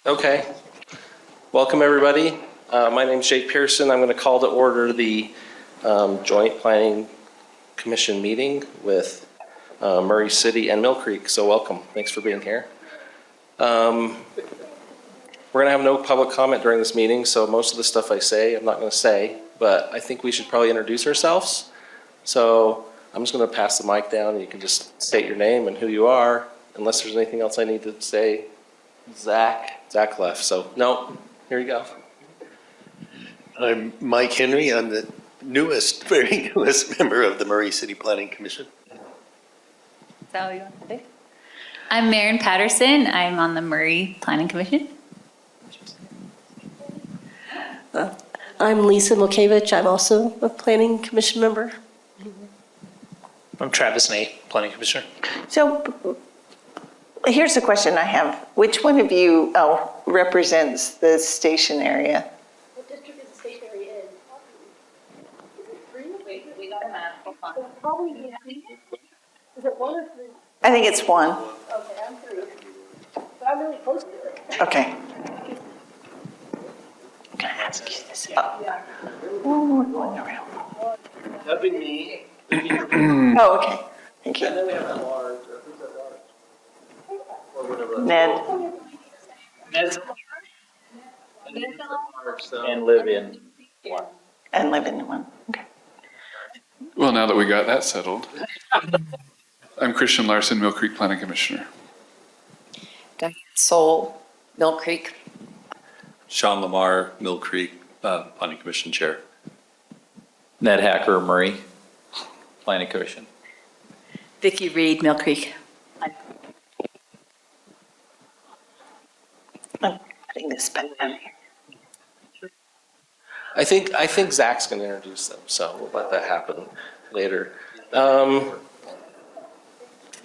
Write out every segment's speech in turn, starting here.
Okay. Welcome, everybody. My name is Jake Pearson. I'm going to call to order the Joint Planning Commission meeting with Murray City and Mill Creek. So welcome. Thanks for being here. We're going to have no public comment during this meeting, so most of the stuff I say, I'm not going to say, but I think we should probably introduce ourselves. So I'm just going to pass the mic down and you can just state your name and who you are, unless there's anything else I need to say. Zach left, so no, here you go. I'm Mike Henry. I'm the very newest member of the Murray City Planning Commission. Is that what you want to say? I'm Maren Patterson. I'm on the Murray Planning Commission. I'm Lisa Milkevich. I'm also a Planning Commission member. I'm Travis Nate, Planning Commissioner. So here's a question I have. Which one of you represents the station area? What district is the station area in? Is it three? Wait, we got a map. Hold on. It's probably, is it one or three? I think it's one. Okay, I'm three. But I'm really close to it. Okay. I'm going to ask you this. Oh, we're going around. That'd be me. Oh, okay. Thank you. And then we have Lars, or who's that Lars? Or whatever. Ned And live in one. and live in one. Okay. Well, now that we got that settled, I'm Christian Larson, Mill Creek Planning Commissioner. Diane Soul, Mill Creek. Sean Lamar, Mill Creek Planning Commission Chair. Ned Hacker, Murray, Planning Commission. Vicki Reed, Mill Creek. I'm putting this back down here. I think Zach's going to introduce them, so we'll let that happen later.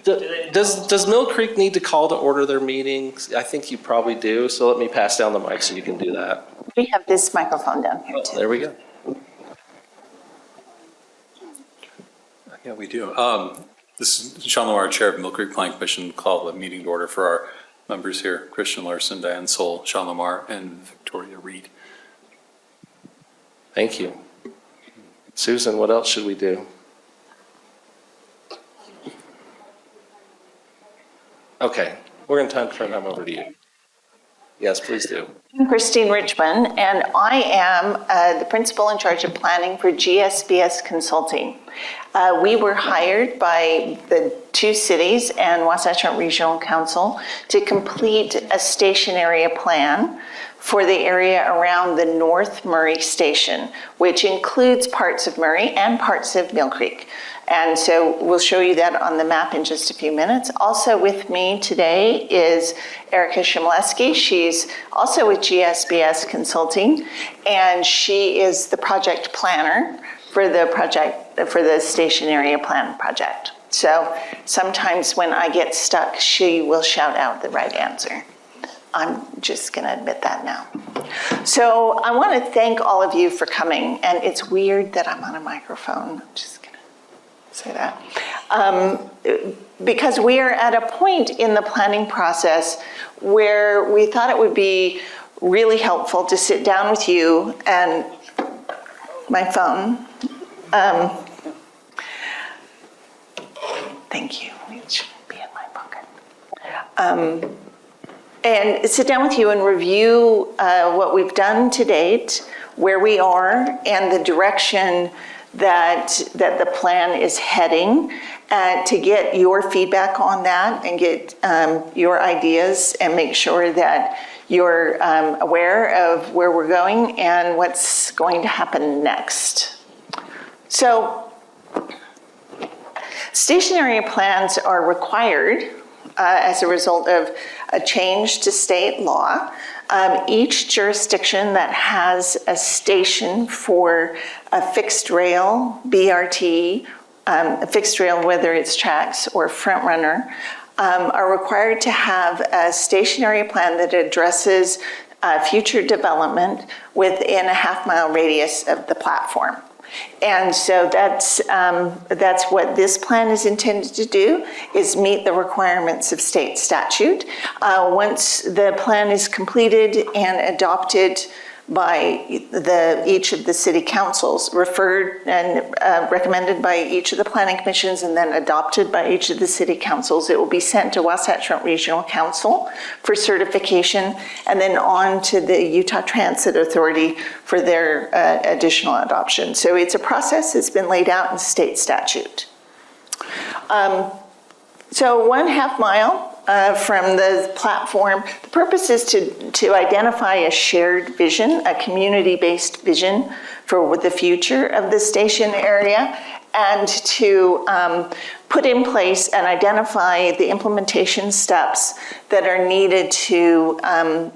Does Mill Creek need to call to order their meetings? I think you probably do, so let me pass down the mic so you can do that. We have this microphone down here too. There we go. Yeah, we do. This is Sean Lamar, Chair of Mill Creek Planning Commission. Call the meeting to order for our members here: Christian Larson, Diane Soul, Sean Lamar, and Victoria Reed. Thank you. Susan, what else should we do? Okay, we're going to turn them over to you. Yes, please do. I'm Christine Richmond, and I am the principal in charge of planning for GSBS Consulting. We were hired by the two cities and Wasatch Front Regional Council to complete a station area plan for the area around the North Murray Station, which includes parts of Murray and parts of Mill Creek. And so we'll show you that on the map in just a few minutes. Also with me today is Erica Shimleski. She's also with GSBS Consulting, and she is the project planner for the station area plan project. So sometimes when I get stuck, she will shout out the right answer. I'm just going to admit that now. So I want to thank all of you for coming. And it's weird that I'm on a microphone. I'm just going to say that. Because we are at a point in the planning process where we thought it would be really helpful to sit down with you and my phone. Thank you. It should be in my pocket. And sit down with you and review what we've done to date, where we are, and the direction that the plan is heading, to get your feedback on that and get your ideas and make sure that you're aware of where we're going and what's going to happen next. So, station area plans are required as a result of a change to state law. Each jurisdiction that has a station for a fixed rail, BRT, a fixed rail, whether it's tracks or front runner, are required to have a station area plan that addresses future development within a half-mile radius of the platform. And so that's what this plan is intended to do, is meet the requirements of state statute. Once the plan is completed and adopted by each of the city councils, referred and recommended by each of the planning commissions, and then adopted by each of the city councils, it will be sent to Wasatch Front Regional Council for certification, and then on to the Utah Transit Authority for their additional adoption. So it's a process that's been laid out in state statute. So 1/2 mile from the platform, the purpose is to identify a shared vision, a community-based vision for the future of the station area, and to put in place and identify the implementation steps that are needed to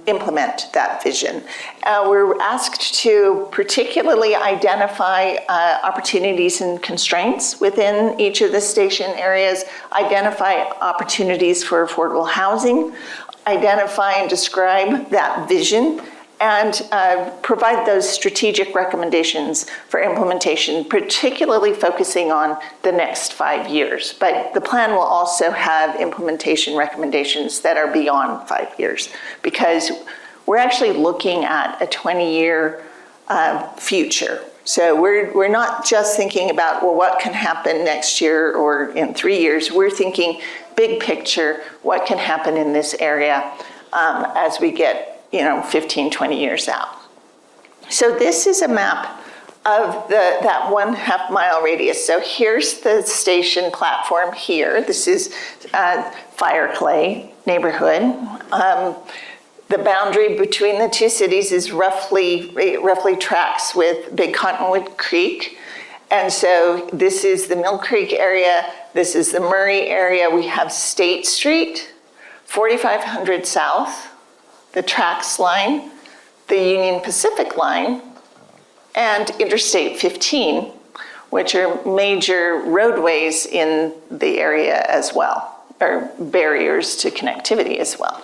implement that vision. We're asked to particularly identify opportunities and constraints within each of the station areas, identify opportunities for affordable housing, identify and describe that vision, and provide those strategic recommendations for implementation, particularly focusing on the next 5 years. But the plan will also have implementation recommendations that are beyond 5 years, because we're actually looking at a 20-year future. So we're not just thinking about, well, what can happen next year or in 3 years. We're thinking big picture, what can happen in this area as we get 15, 20 years out. So this is a map of that 1/2 mile radius. So here's the station platform here. This is Fireclay neighborhood. The boundary between the two cities is roughly tracks with Big Cottonwood Creek. And so this is the Mill Creek area. This is the Murray area. We have State Street, 4500 South, the Trax line, the Union Pacific line, and Interstate 15, which are major roadways in the area as well, or barriers to connectivity as well.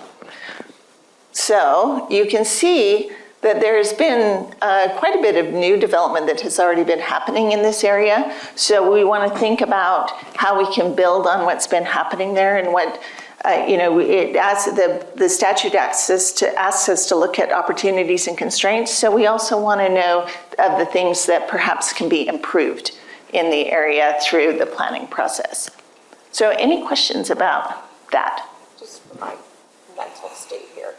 So you can see that there has been quite a bit of new development that has already been happening in this area. So we want to think about how we can build on what's been happening there, and what the statute asks us to look at opportunities and constraints. So we also want to know of the things that perhaps can be improved in the area through the planning process. So any questions about that? Just for my mental state here.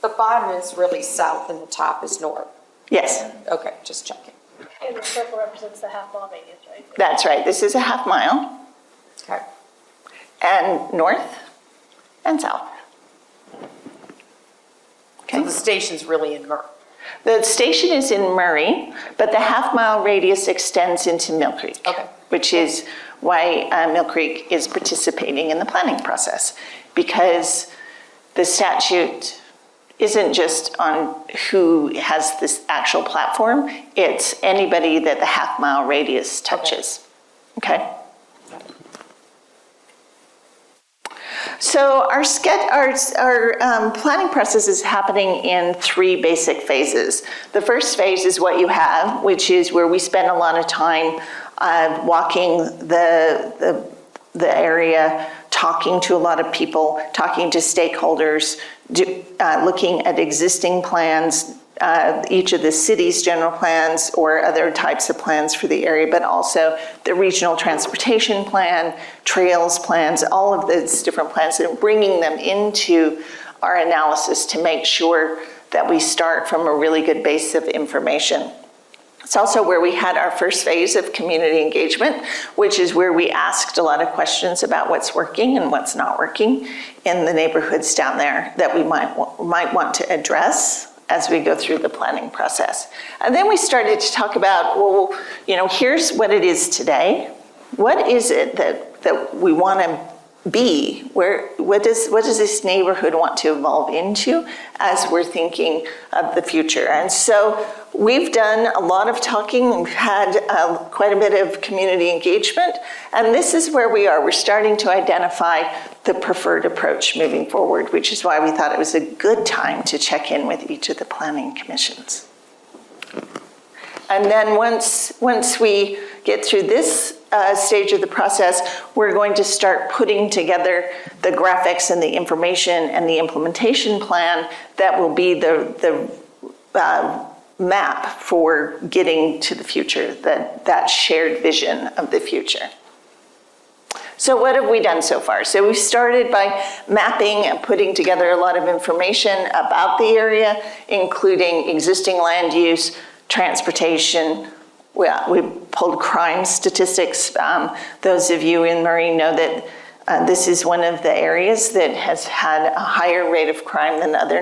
The bottom is really south and the top is north. Yes. Okay, just checking. And the circle represents the 1/2 mile radius, right? That's right. This is a 1/2 mile. Okay. And north and south. Okay. So the station's really in Murray. The station is in Murray, but the 1/2 mile radius extends into Mill Creek. Okay. Which is why Mill Creek is participating in the planning process, because the statute isn't just on who has this actual platform, it's anybody that the 1/2 mile radius touches. Okay? So our planning process is happening in 3 basic phases. The first phase is what you have, which is where we spend a lot of time walking the area, talking to a lot of people, talking to stakeholders, looking at existing plans, each of the city's general plans or other types of plans for the area, but also the regional transportation plan, trails plans, all of those different plans, and bringing them into our analysis to make sure that we start from a really good base of information. It's also where we had our first phase of community engagement, which is where we asked a lot of questions about what's working and what's not working in the neighborhoods down there that we might want to address as we go through the planning process. And then we started to talk about, well, here's what it is today. What is it that we want to be? What does this neighborhood want to evolve into as we're thinking of the future? And so we've done a lot of talking. We've had quite a bit of community engagement. And this is where we are. We're starting to identify the preferred approach moving forward, which is why we thought it was a good time to check in with each of the planning commissions. And then once we get through this stage of the process, we're going to start putting together the graphics and the information and the implementation plan that will be the map for getting to the future, that shared vision of the future. So what have we done so far? So we started by mapping and putting together a lot of information about the area, including existing land use, transportation. We pulled crime statistics. Those of you in Murray know that this is one of the areas that has had a higher rate of crime than other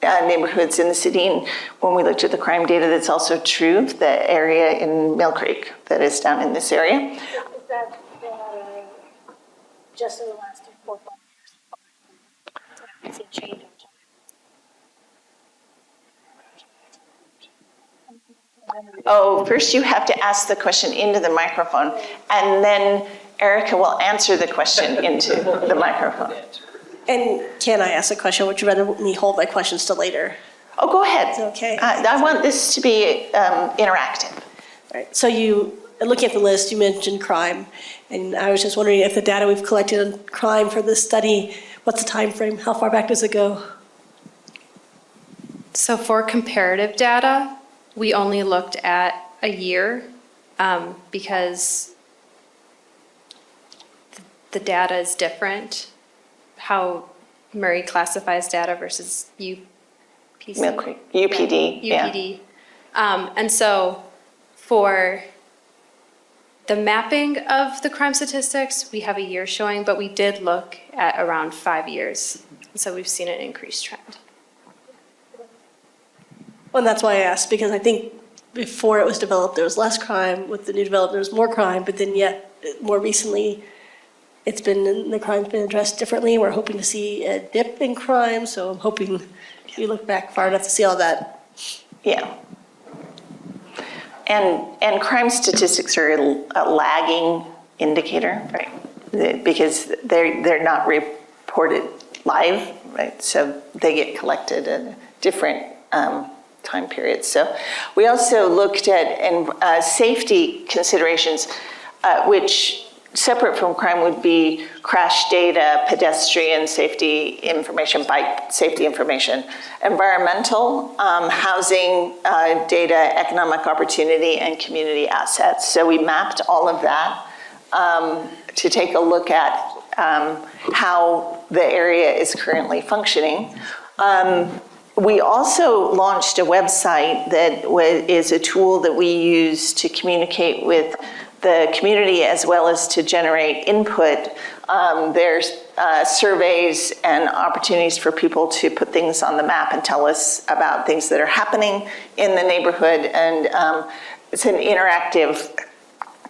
neighborhoods in the city. And when we looked at the crime data, that's also true of the area in Mill Creek that is down in this area. Is that just in the last 4 or 5 years? Has it changed? Oh, first you have to ask the question into the microphone, and then Erica will answer the question into the microphone. And can I ask a question? Would you rather me hold my questions till later? Oh, go ahead. Okay. I want this to be interactive. All right. So looking at the list, you mentioned crime, and I was just wondering if the data we've collected on crime for this study, what's the time frame? How far back does it go? So for comparative data, we only looked at a year because the data is different, how Murray classifies data versus UPC. Mill Creek, UPD, UPD. And so for the mapping of the crime statistics, we have a year showing, but we did look at around 5 years. And so we've seen an increased trend. Well, and that's why I asked, because I think before it was developed, there was less crime. With the new development, there was more crime, but then yet more recently, the crime's been addressed differently. We're hoping to see a dip in crime, so I'm hoping you look back far enough to see all that. Yeah. And crime statistics are a lagging indicator, right? Because they're not reported live, right? So they get collected at different time periods. So we also looked at safety considerations, which separate from crime would be crash data, pedestrian safety information, bike safety information, environmental, housing data, economic opportunity, and community assets. So we mapped all of that to take a look at how the area is currently functioning. We also launched a website that is a tool that we use to communicate with the community as well as to generate input. There's surveys and opportunities for people to put things on the map and tell us about things that are happening in the neighborhood. And it's an interactive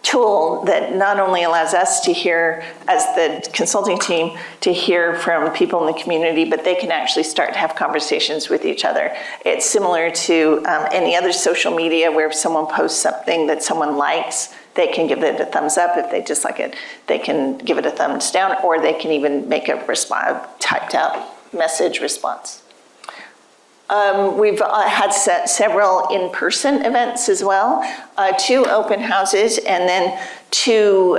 tool that not only allows us to hear, as the consulting team, to hear from people in the community, but they can actually start to have conversations with each other. It's similar to any other social media where if someone posts something that someone likes, they can give it a thumbs up. If they dislike it, they can give it a thumbs down, or they can even make a typed out message response. We've had several in-person events as well, 2 open houses, and then 2,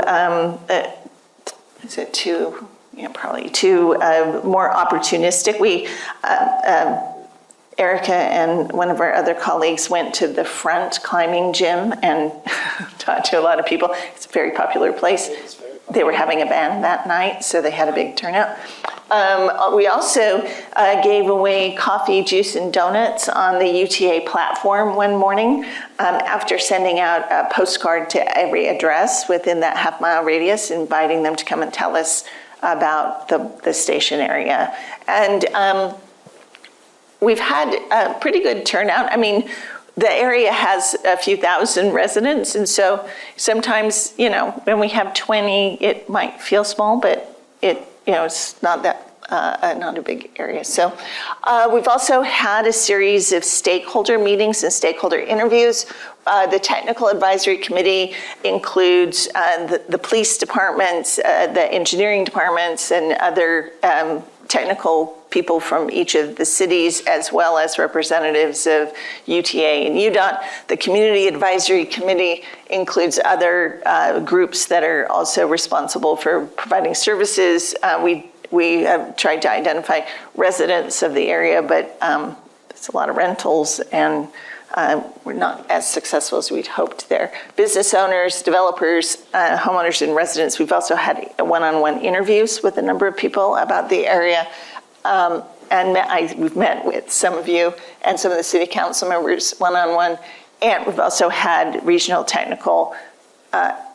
probably 2 more opportunistic. Erica and one of our other colleagues went to the Front climbing gym and talked to a lot of people. It's a very popular place. They were having a band that night, so they had a big turnout. We also gave away coffee, juice, and donuts on the UTA platform one morning after sending out a postcard to every address within that half-mile radius, inviting them to come and tell us about the station area. And we've had a pretty good turnout. I mean, the area has a few thousand residents, and so sometimes, when we have 20, it might feel small, but it's not that not a big area. So we've also had a series of stakeholder meetings and stakeholder interviews. The technical advisory committee includes the police departments, the engineering departments, and other technical people from each of the cities, as well as representatives of UTA and UDOT. The Community Advisory Committee includes other groups that are also responsible for providing services. We have tried to identify residents of the area, but it's a lot of rentals, and we're not as successful as we'd hoped there. Business owners, developers, homeowners, and residents. We've also had one-on-one interviews with a number of people about the area. We've met with some of you and some of the city council members one-on-one. And we've also had regional technical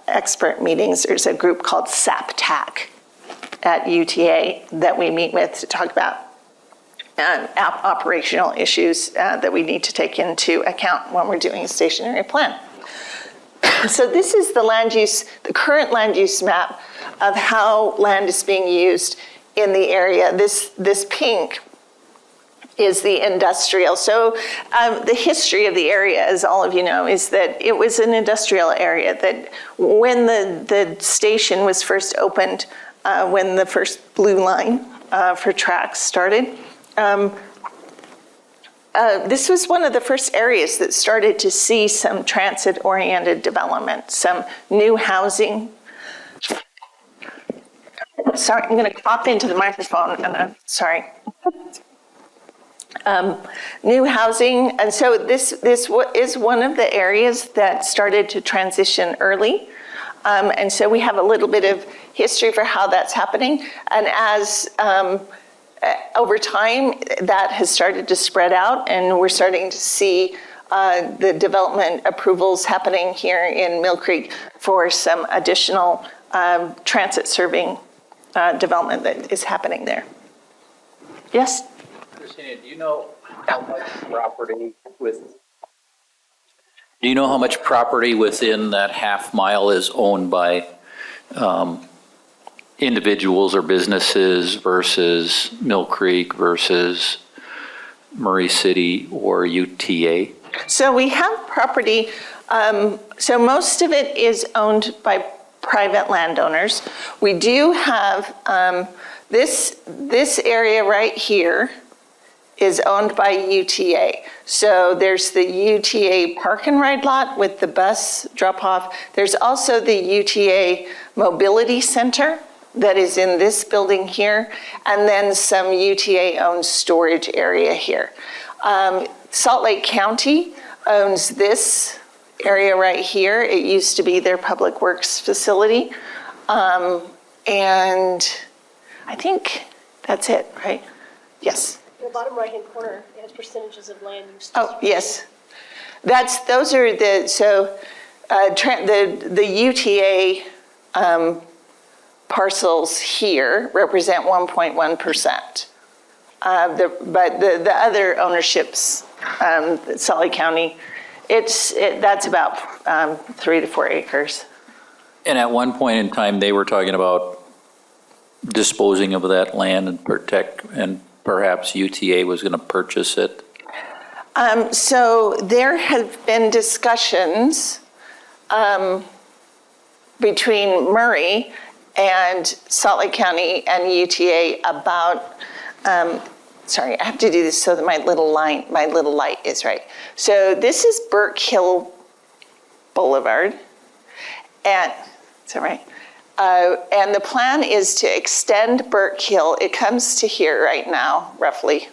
expert meetings. There's a group called SAPTAC at UTA that we meet with to talk about operational issues that we need to take into account when we're doing a stationary plan. So this is the current land use map of how land is being used in the area. This pink is the industrial. So the history of the area, as all of you know, is that it was an industrial area, that when the station was first opened, when the first blue line for tracks started, this was one of the first areas that started to see some transit-oriented development, some new housing. Sorry, I'm going to pop into the microphone, and I'm sorry. New housing, and so this is one of the areas that started to transition early. And so we have a little bit of history for how that's happening. And as over time, that has started to spread out, and we're starting to see the development approvals happening here in Mill Creek for some additional transit-serving development that is happening there. Yes? Christina, do you know how much property within that half mile is owned by individuals or businesses versus Mill Creek versus Murray City or UTA? So we have property, so most of it is owned by private landowners. We do have this area right here is owned by UTA. So there's the UTA park and ride lot with the bus drop off. There's also the UTA mobility center that is in this building here, and then some UTA owned storage area here. Salt Lake County owns this area right here. It used to be their public works facility. And I think that's it, right? Yes. In the bottom right-hand corner, it has percentages of land use. Oh, yes. Those are the UTA parcels here represent 1.1%. But the other ownerships, Salt Lake County, that's about 3 to 4 acres. And at one point in time, they were talking about disposing of that land and perhaps UTA was going to purchase it. So there have been discussions between Murray and Salt Lake County and UTA about, sorry, I have to do this so that my little light is right. So this is Burke Hill Boulevard, and it's all right. And the plan is to extend Burke Hill. It comes to here right now, roughly.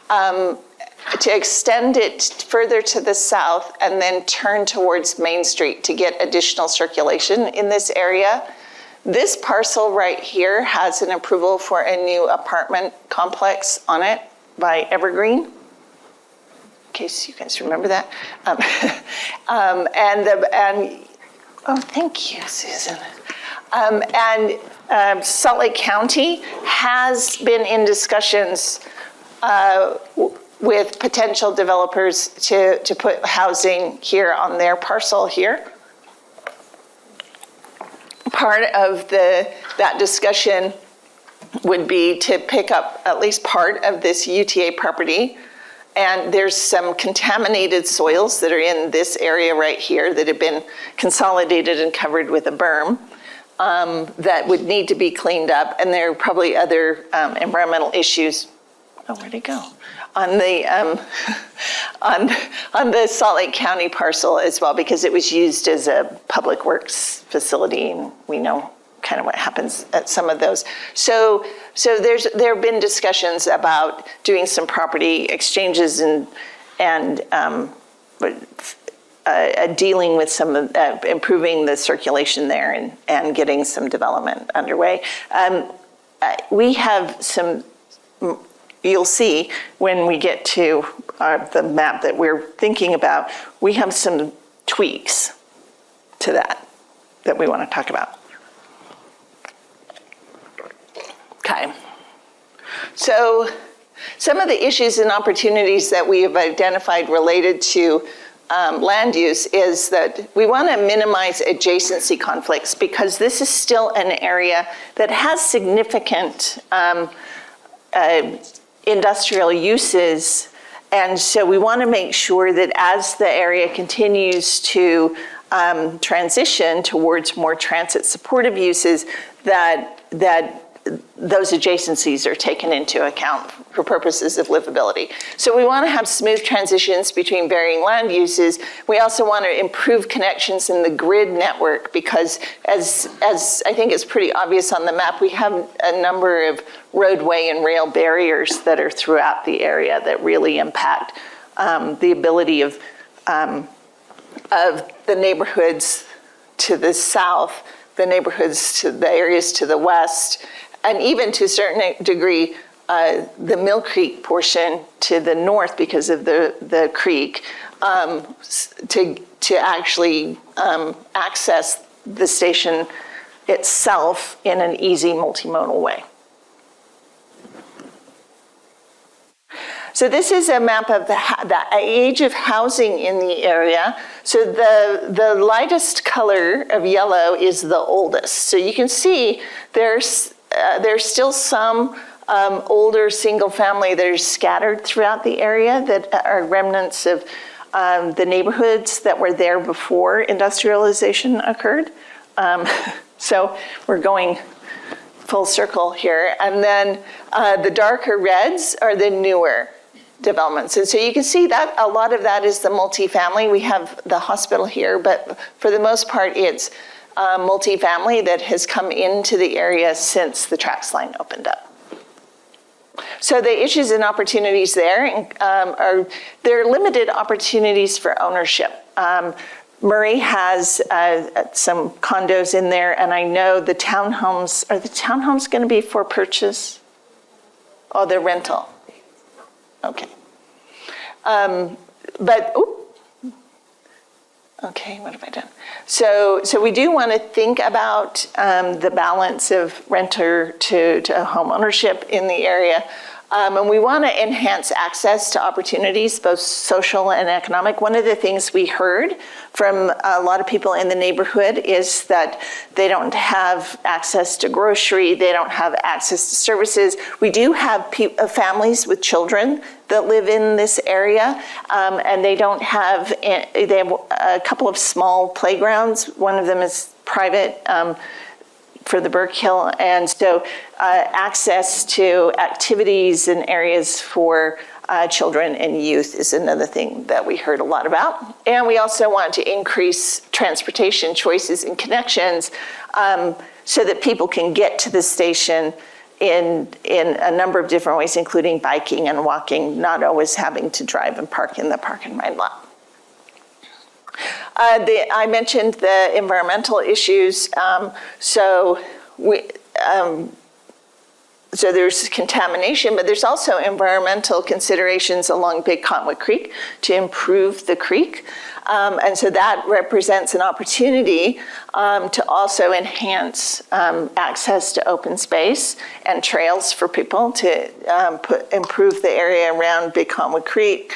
To extend it further to the south and then turn towards Main Street to get additional circulation in this area. This parcel right here has an approval for a new apartment complex on it by Evergreen, in case you guys remember that. Oh, thank you, Susan. Salt Lake County has been in discussions with potential developers to put housing here on their parcel here. Part of that discussion would be to pick up at least part of this UTA property. And there's some contaminated soils that are in this area right here that have been consolidated and covered with a berm that would need to be cleaned up. And there are probably other environmental issues oh, where'd it go? On the, on the Salt Lake County parcel as well, because it was used as a public works facility, and we know kind of what happens at some of those. So there have been discussions about doing some property exchanges and dealing with some of improving the circulation there and getting some development underway. We have some, you'll see when we get to the map that we're thinking about, we have some tweaks to that we want to talk about. Okay. So some of the issues and opportunities that we have identified related to land use is that we want to minimize adjacency conflicts, because this is still an area that has significant industrial uses. And so we want to make sure that as the area continues to transition towards more transit supportive uses, that those adjacencies are taken into account for purposes of livability. So we want to have smooth transitions between varying land uses. We also want to improve connections in the grid network, because as I think it's pretty obvious on the map, we have a number of roadway and rail barriers that are throughout the area that really impact the ability of the neighborhoods to the south, the neighborhoods to the areas to the west, and even to a certain degree, the Mill Creek portion to the north because of the creek, to actually access the station itself in an easy multimodal way. So this is a map of the age of housing in the area. So the lightest color of yellow is the oldest. So you can see there's still some older single family that are scattered throughout the area that are remnants of the neighborhoods that were there before industrialization occurred. So we're going full circle here. And then the darker reds are the newer developments. And so you can see that a lot of that is the multifamily. We have the hospital here, but for the most part, it's multifamily that has come into the area since the TRAX line opened up. So the issues and opportunities there are limited opportunities for ownership. Murray has some condos in there, and I know the townhomes, are the townhomes going to be for purchase? Oh, they're rental. Okay. Okay, what have I done? So we do want to think about the balance of renter to home ownership in the area. And we want to enhance access to opportunities, both social and economic. One of the things we heard from a lot of people in the neighborhood is that they don't have access to grocery, they don't have access to services. We do have families with children that live in this area, and they don't have, they have a couple of small playgrounds. One of them is private, for the Burke Hill, and so access to activities and areas for children and youth is another thing that we heard a lot about. And we also want to increase transportation choices and connections so that people can get to the station in a number of different ways, including biking and walking, not always having to drive and park in the park and ride lot. I mentioned the environmental issues. So there's contamination, but there's also environmental considerations along Big Cottonwood Creek to improve the creek. And so that represents an opportunity to also enhance access to open space and trails for people to improve the area around Big Cottonwood Creek,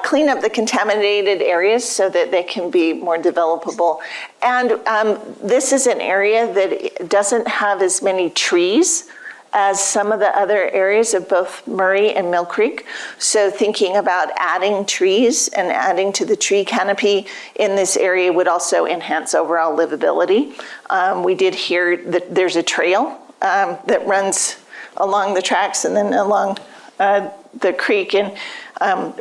clean up the contaminated areas so that they can be more developable. And this is an area that doesn't have as many trees as some of the other areas of both Murray and Mill Creek. So thinking about adding trees and adding to the tree canopy in this area would also enhance overall livability. We did hear that there's a trail that runs along the tracks and then along the creek, and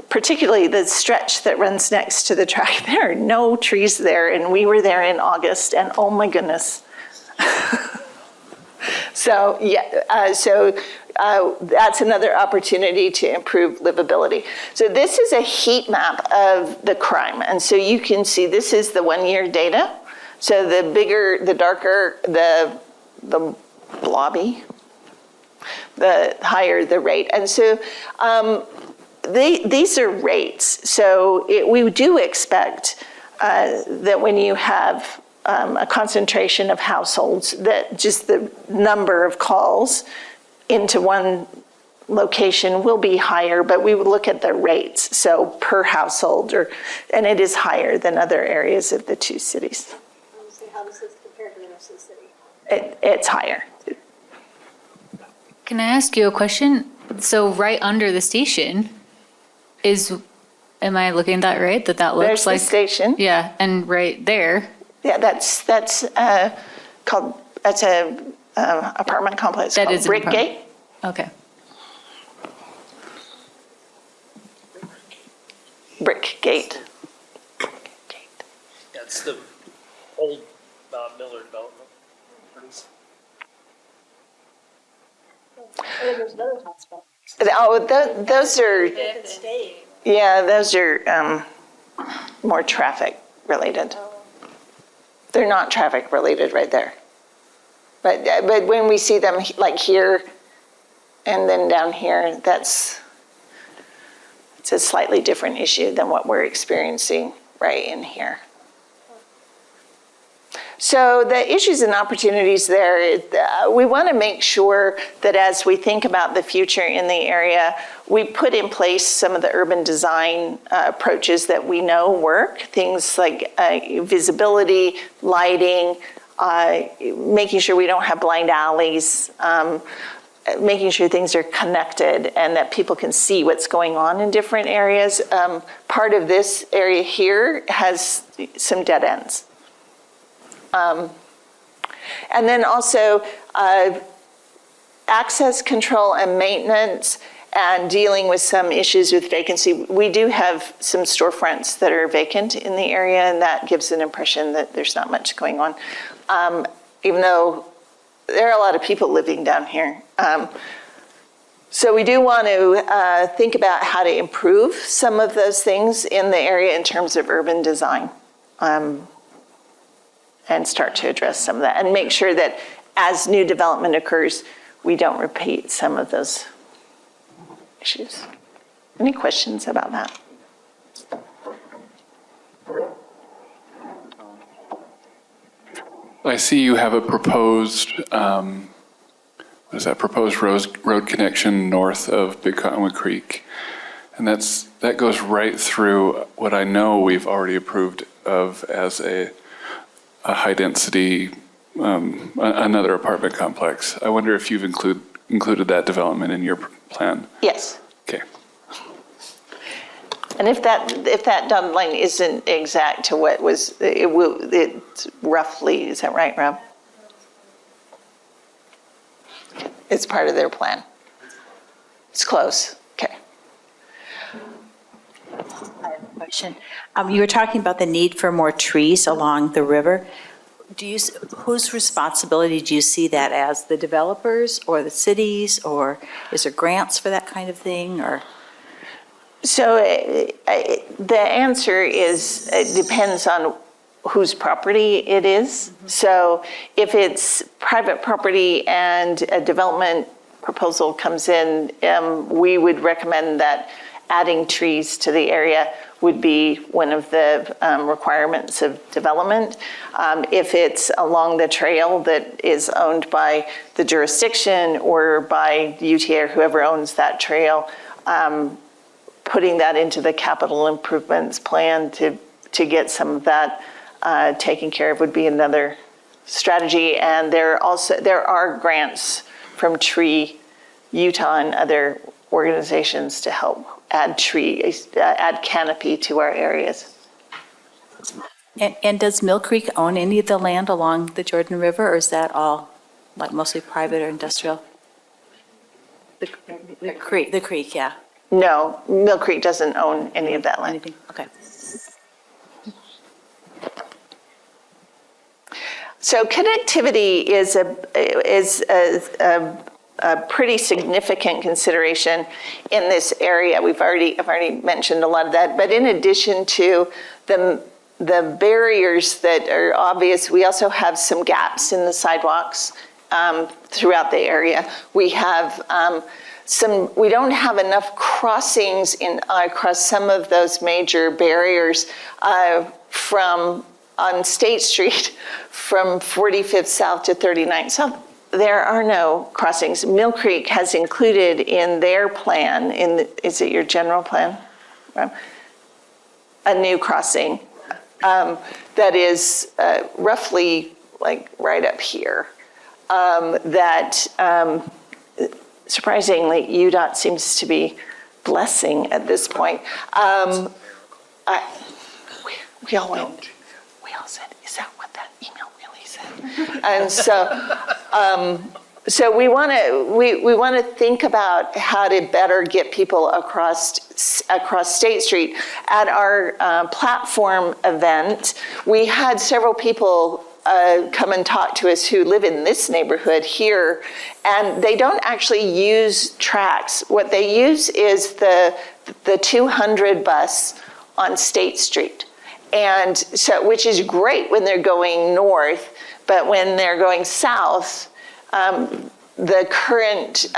particularly the stretch that runs next to the track. There are no trees there, and we were there in August, and oh my goodness. So that's another opportunity to improve livability. So this is a heat map of the crime, and so you can see this is the 1 year data. So the bigger, the darker, the blobby, the higher the rate. And so these are rates. So we do expect that when you have a concentration of households, that just the number of calls into one location will be higher, but we would look at the rates, so per household, and it is higher than other areas of the two cities. How does this compare to the rest of the city? It's higher. Can I ask you a question? So right under the station am I looking at that right? That looks There's like the station. Yeah, and right there. Yeah, that's called, that's a apartment complex That called is an Brickgate. Okay. Brickgate. That's the old Miller development. And then there's another hotspot. Oh, those are, Stay. yeah, those are more traffic related. They're not traffic related right there. But when we see them like here and then down here, it's a slightly different issue than what we're experiencing right in here. So the issues and opportunities there, we want to make sure that as we think about the future in the area, we put in place some of the urban design approaches that we know work, things like visibility, lighting, making sure we don't have blind alleys, making sure things are connected and that people can see what's going on in different areas. Part of this area here has some dead ends. And then also access control and maintenance and dealing with some issues with vacancy. We do have some storefronts that are vacant in the area, and that gives an impression that there's not much going on, even though there are a lot of people living down here. So we do want to think about how to improve some of those things in the area in terms of urban design. And start to address some of that and make sure that as new development occurs, we don't repeat some of those issues. Any questions about that? I see you have a proposed, proposed road connection north of Big Cottonwood Creek. And that goes right through what I know we've already approved of as a high-density, another apartment complex. I wonder if you've included that development in your plan? Yes. Okay. And if that dotted line isn't exact to what was, it's roughly, is that right, Rob? It's part of their plan. It's close. Okay. I have a question. You were talking about the need for more trees along the river. Whose responsibility do you see that as? The developers or the cities, or is there grants for that kind of thing, or? So the answer is, it depends on whose property it is. So if it's private property and a development proposal comes in, we would recommend that adding trees to the area would be one of the requirements of development. If it's along the trail that is owned by the jurisdiction or by the UTA or whoever owns that trail, putting that into the capital improvements plan to get some of that taken care of would be another strategy. And there are grants from Tree Utah and other organizations to help add canopy to our areas. And does Mill Creek own any of the land along the Jordan River, or is that all like mostly private or industrial? The creek, yeah. No, Mill Creek doesn't own any of that land. Anything? Okay. So connectivity is a pretty significant consideration in this area. I've already mentioned a lot of that, but in addition to the barriers that are obvious, we also have some gaps in the sidewalks throughout the area. We have we don't have enough crossings across some of those major barriers on State Street from 45th South to 39th South. There are no crossings. Mill Creek has included in their plan, is it your general plan? A new crossing that is roughly like right up here. Surprisingly, UDOT seems to be blessing at this point. We all went. We all said, "Is that what that email really said?" And so we want to think about how to better get people across State Street. At our platform event, we had several people come and talk to us who live in this neighborhood here, and they don't actually use tracks. What they use is the 200 bus on State Street, and so which is great when they're going north, but when they're going south, the current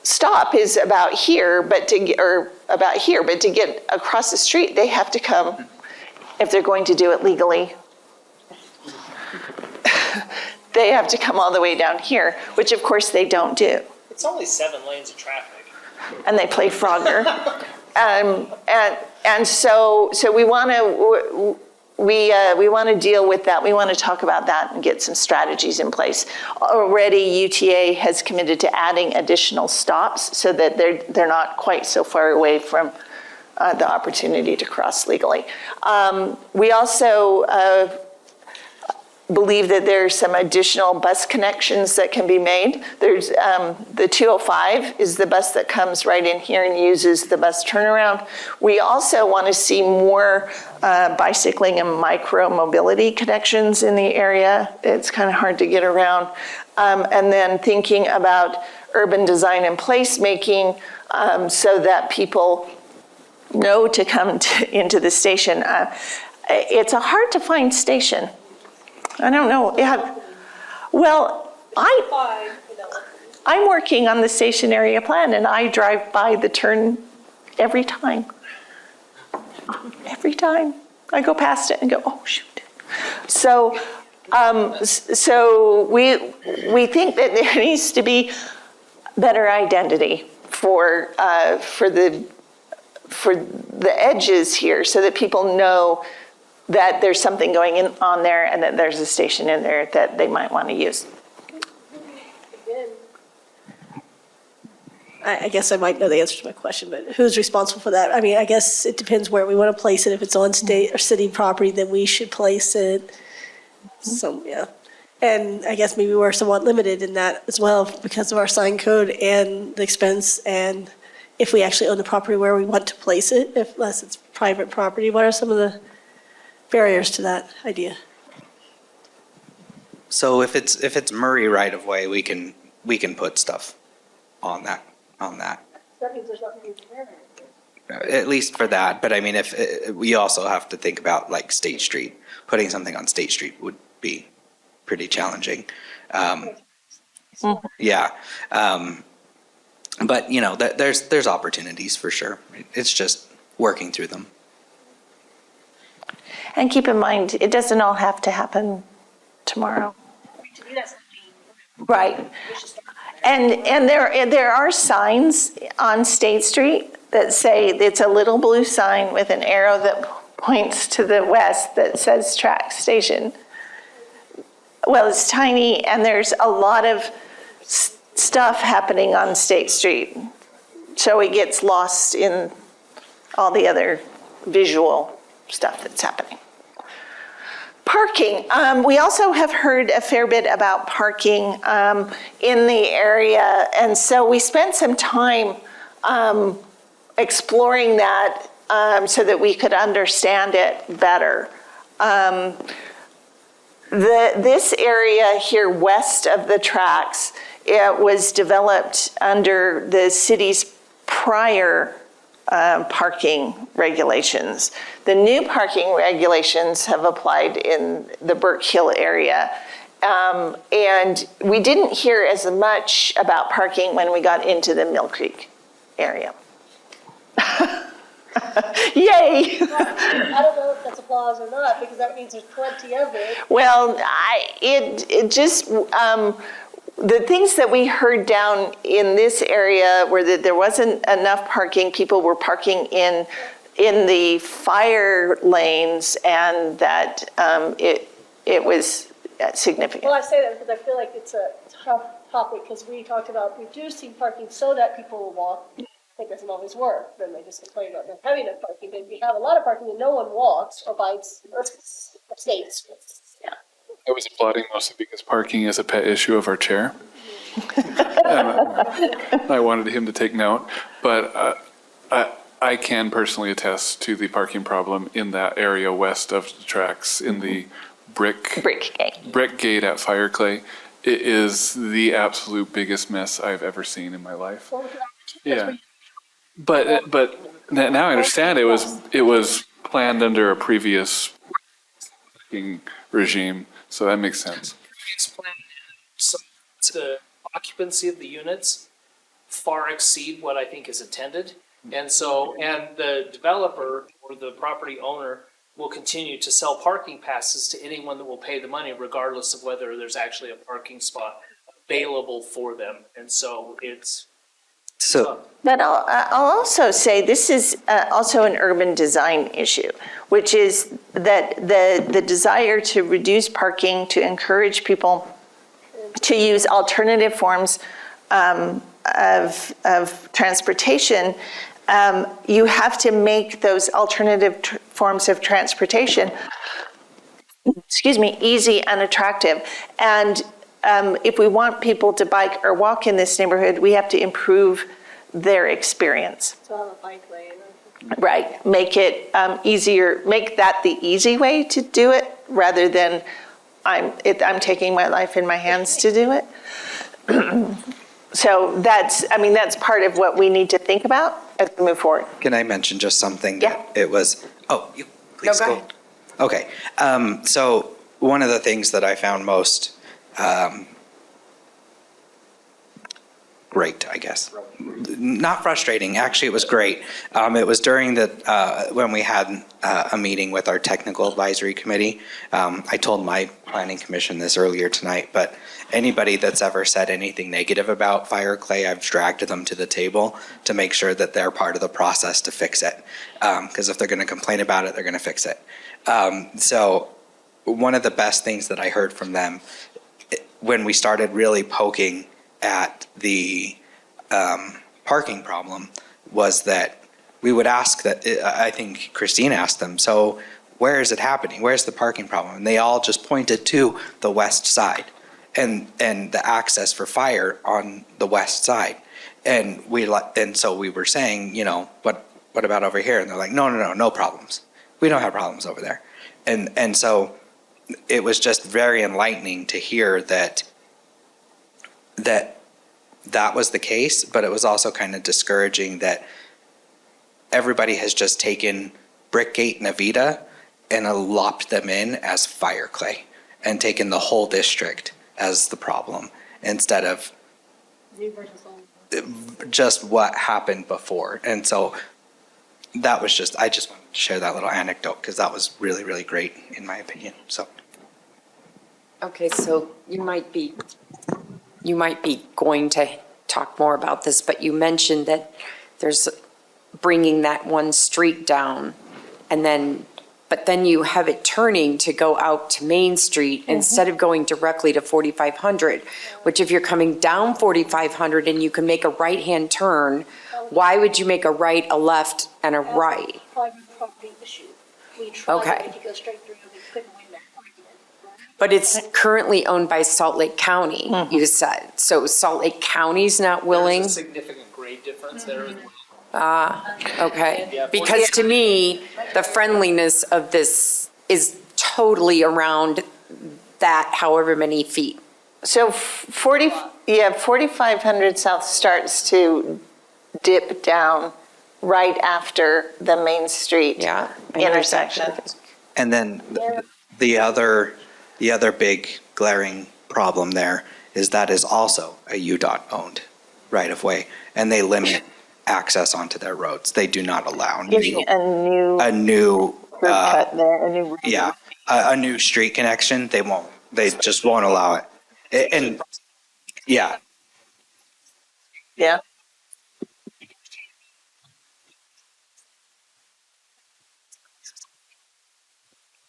stop is about here, but to get across the street, they have to come, if they're going to do it legally, they have to come all the way down here, which of course they don't do. It's only 7 lanes of traffic. And they play Frogger. And so we want to deal with that. We want to talk about that and get some strategies in place. Already UTA has committed to adding additional stops so that they're not quite so far away from the opportunity to cross legally. We also believe that there's some additional bus connections that can be made. There's the 205 is the bus that comes right in here and uses the bus turnaround. We also want to see more bicycling and micro mobility connections in the area. It's kind of hard to get around. And then thinking about urban design and placemaking so that people know to come into the station. It's a hard to find station. I don't know. Well, I'm working on the station area plan, and I drive by the turn every time. Every time I go past it and go, oh shoot. So we think that there needs to be better identity for the edges here, so that people know that there's something going on there and that there's a station in there that they might want to use. I guess I might know the answer to my question, but who's responsible for that? I mean, I guess it depends where we want to place it. If it's on state or city property, then we should place it. So, yeah. And I guess maybe we're somewhat limited in that as well because of our sign code and the expense, and if we actually own the property where we want to place it, unless it's private property. What are some of the barriers to that idea? So if it's Murray right of way, we can put stuff on that. That means there's nothing there. At least for that, but I mean, if we also have to think about like State Street, putting something on State Street would be pretty challenging. Yeah, but you know, there's opportunities for sure. It's just working through them. And keep in mind, it doesn't all have to happen tomorrow. To me, that's Right. And there are signs on State Street that say, it's a little blue sign with an arrow that points to the west that says track station. Well, it's tiny, and there's a lot of stuff happening on State Street. So it gets lost in all the other visual stuff that's happening. Parking. We also have heard a fair bit about parking in the area, and so we spent some time exploring that so that we could understand it better. This area here west of the tracks, it was developed under the city's prior parking regulations. The new parking regulations have applied in the Burke Hill area. And we didn't hear as much about parking when we got into the Mill Creek area. Yay! I don't know if that's applause or not, because that means there's plenty of it. Well, it just, the things that we heard down in this area were that there wasn't enough parking. People were parking in the fire lanes, and that it was significant. Well, I say that because I feel like it's a tough topic, because we talked about reducing parking so that people will walk. I think doesn't always work. Then they just complain about not having enough parking. But if you have a lot of parking and no one walks or bikes or states, yeah. I was applauding mostly because parking is a pet issue of our chair. I wanted him to take note, but I can personally attest to the parking problem in that area west of the tracks in the brick gate at Fireclay. It is the absolute biggest mess I've ever seen in my life. Yeah. But now I understand it was planned under a previous regime, so that makes sense. So the occupancy of the units far exceed what I think is intended, and the developer or the property owner will continue to sell parking passes to anyone that will pay the money, regardless of whether there's actually a parking spot available for them, and so it's. But I'll also say this is also an urban design issue, which is that the desire to reduce parking, to encourage people to use alternative forms of transportation, you have to make those alternative forms of transportation, easy and attractive. And if we want people to bike or walk in this neighborhood, we have to improve their experience. So have a bike lane. Right, make it easier, make that the easy way to do it, rather than I'm taking my life in my hands to do it. So that's part of what we need to think about as we move forward. Can I mention just something that it was, you please go go. ahead. Okay, so one of the things that I found most great, I guess. Not frustrating, actually it was great. It was during when we had a meeting with our technical advisory committee. I told my planning commission this earlier tonight, but anybody that's ever said anything negative about Fireclay, I've dragged them to the table to make sure that they're part of the process to fix it. Because if they're gonna complain about it, they're gonna fix it. So one of the best things that I heard from them when we started really poking at the parking problem was that we would ask that, I think Christine asked them, so where is it happening? Where's the parking problem? And they all just pointed to the west side and the access for fire on the west side. And so we were saying, what about over here? And they're like, no problems. We don't have problems over there. And so it was just very enlightening to hear that was the case, but it was also kind of discouraging that everybody has just taken Brickgate and Avita and lopped them in as Fireclay and taken the whole district as the problem instead of just what happened before. And so that was I just wanted to share that little anecdote because that was really, really great in my opinion. So. Okay, so you might be going to talk more about this, but you mentioned that there's bringing that one street down but then you have it turning to go out to Main Street instead of going directly to 4500, which if you're coming down 4500 and you can make a right-hand turn, why would you make a right, a left, and a right? Private property issue. We tried to go straight through and we couldn't win that argument. But it's currently owned by Salt Lake County, you said. So Salt Lake County's not willing? There's a significant grade difference there as well. Okay. Yeah, Because to me, the friendliness of this is totally around that however many feet. So 4,500 South starts to dip down right after the Main Street intersection. And then the other big glaring problem there is that is also a UDOT owned right of way, and they limit access onto their roads. They do not allow Getting a new curb cut there, a new. a new street connection. They won't. They just won't allow it. And yeah. Yeah.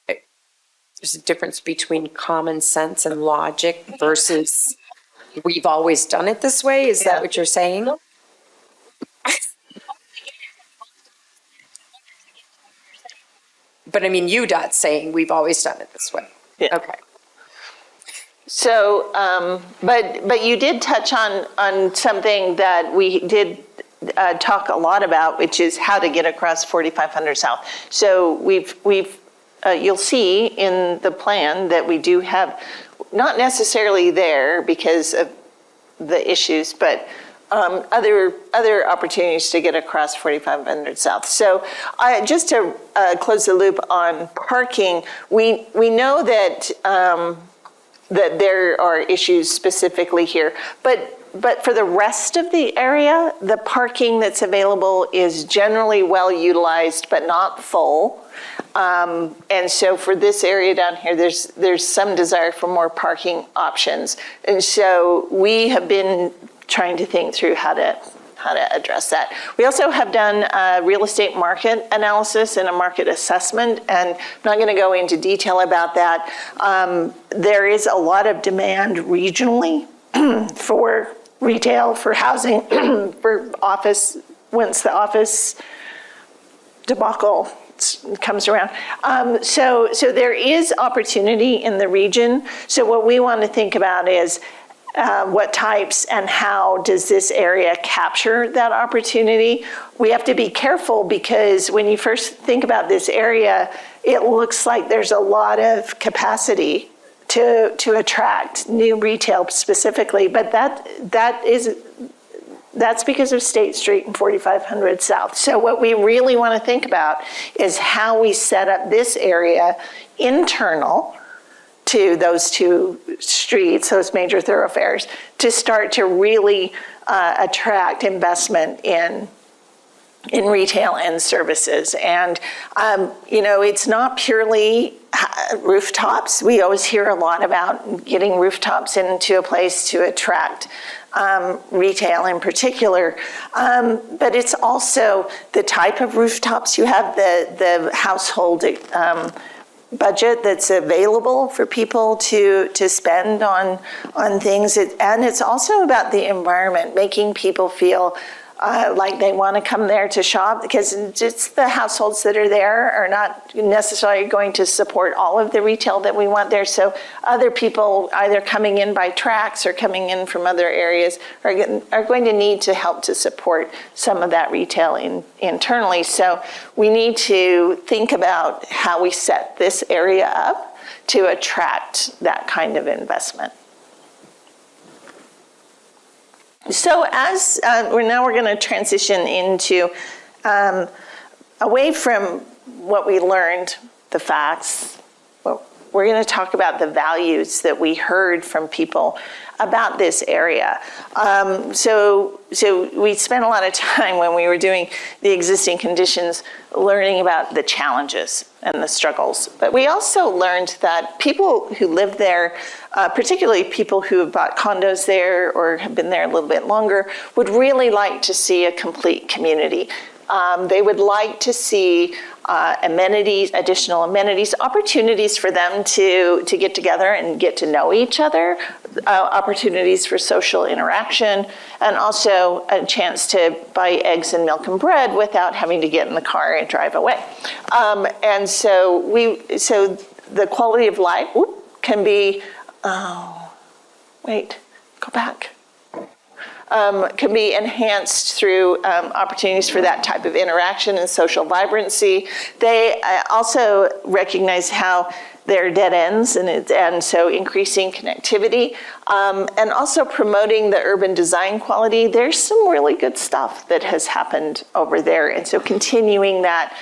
There's a difference between common sense and logic versus we've always done it this way. Is that what you're saying? But I mean, UDOT's saying we've always done it this way. Yeah. Okay. So, but you did touch on something that we did talk a lot about, which is how to get across 4,500 South. So you'll see in the plan that we do have, not necessarily there because of the issues, but other opportunities to get across 4,500 South. So just to close the loop on parking, we know that that there are issues specifically here, but for the rest of the area, the parking that's available is generally well utilized, but not full. And so for this area down here, there's some desire for more parking options. And so we have been trying to think through how to address that. We also have done a real estate market analysis and a market assessment, and I'm not going to go into detail about that. There is a lot of demand regionally for retail, for housing, for office, once the office debacle comes around. So there is opportunity in the region. So what we want to think about is what types and how does this area capture that opportunity? We have to be careful because when you first think about this area, it looks like there's a lot of capacity to attract new retail specifically, but that's because of State Street and 4,500 South. So what we really want to think about is how we set up this area internal to those two streets, those major thoroughfares, to start to really attract investment in retail and services. And, it's not purely rooftops. We always hear a lot about getting rooftops into a place to attract retail in particular. But it's also the type of rooftops you have, the household budget that's available for people to spend on things. And it's also about the environment, making people feel like they want to come there to shop, because just the households that are there are not necessarily going to support all of the retail that we want there. So other people either coming in by tracks or coming in from other areas are going to need to help to support some of that retail internally. So we need to think about how we set this area up to attract that kind of investment. So as we're going to transition into away from what we learned, the facts, we're going to talk about the values that we heard from people about this area. So we spent a lot of time when we were doing the existing conditions learning about the challenges and the struggles. But we also learned that people who live there, particularly people who have bought condos there or have been there a little bit longer, would really like to see a complete community. They would like to see amenities, additional amenities, opportunities for them to get together and get to know each other, opportunities for social interaction, and also a chance to buy eggs and milk and bread without having to get in the car and drive away. And so the quality of life can be, go back. can be enhanced through opportunities for that type of interaction and social vibrancy. They also recognize how there are dead ends, and so increasing connectivity, and also promoting the urban design quality. There's some really good stuff that has happened over there, and so continuing that,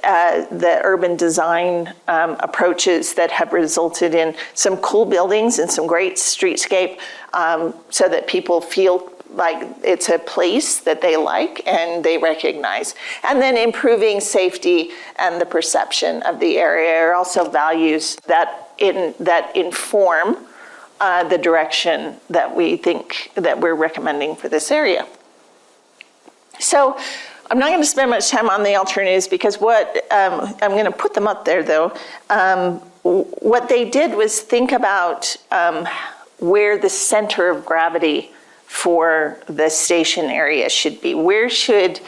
the urban design approaches that have resulted in some cool buildings and some great streetscape, so that people feel like it's a place that they like and they recognize. And then improving safety and the perception of the area are also values that inform the direction that we think that we're recommending for this area. So I'm not going to spend much time on the alternatives because I'm going to put them up there though. What they did was think about where the center of gravity for the station area should be. Where should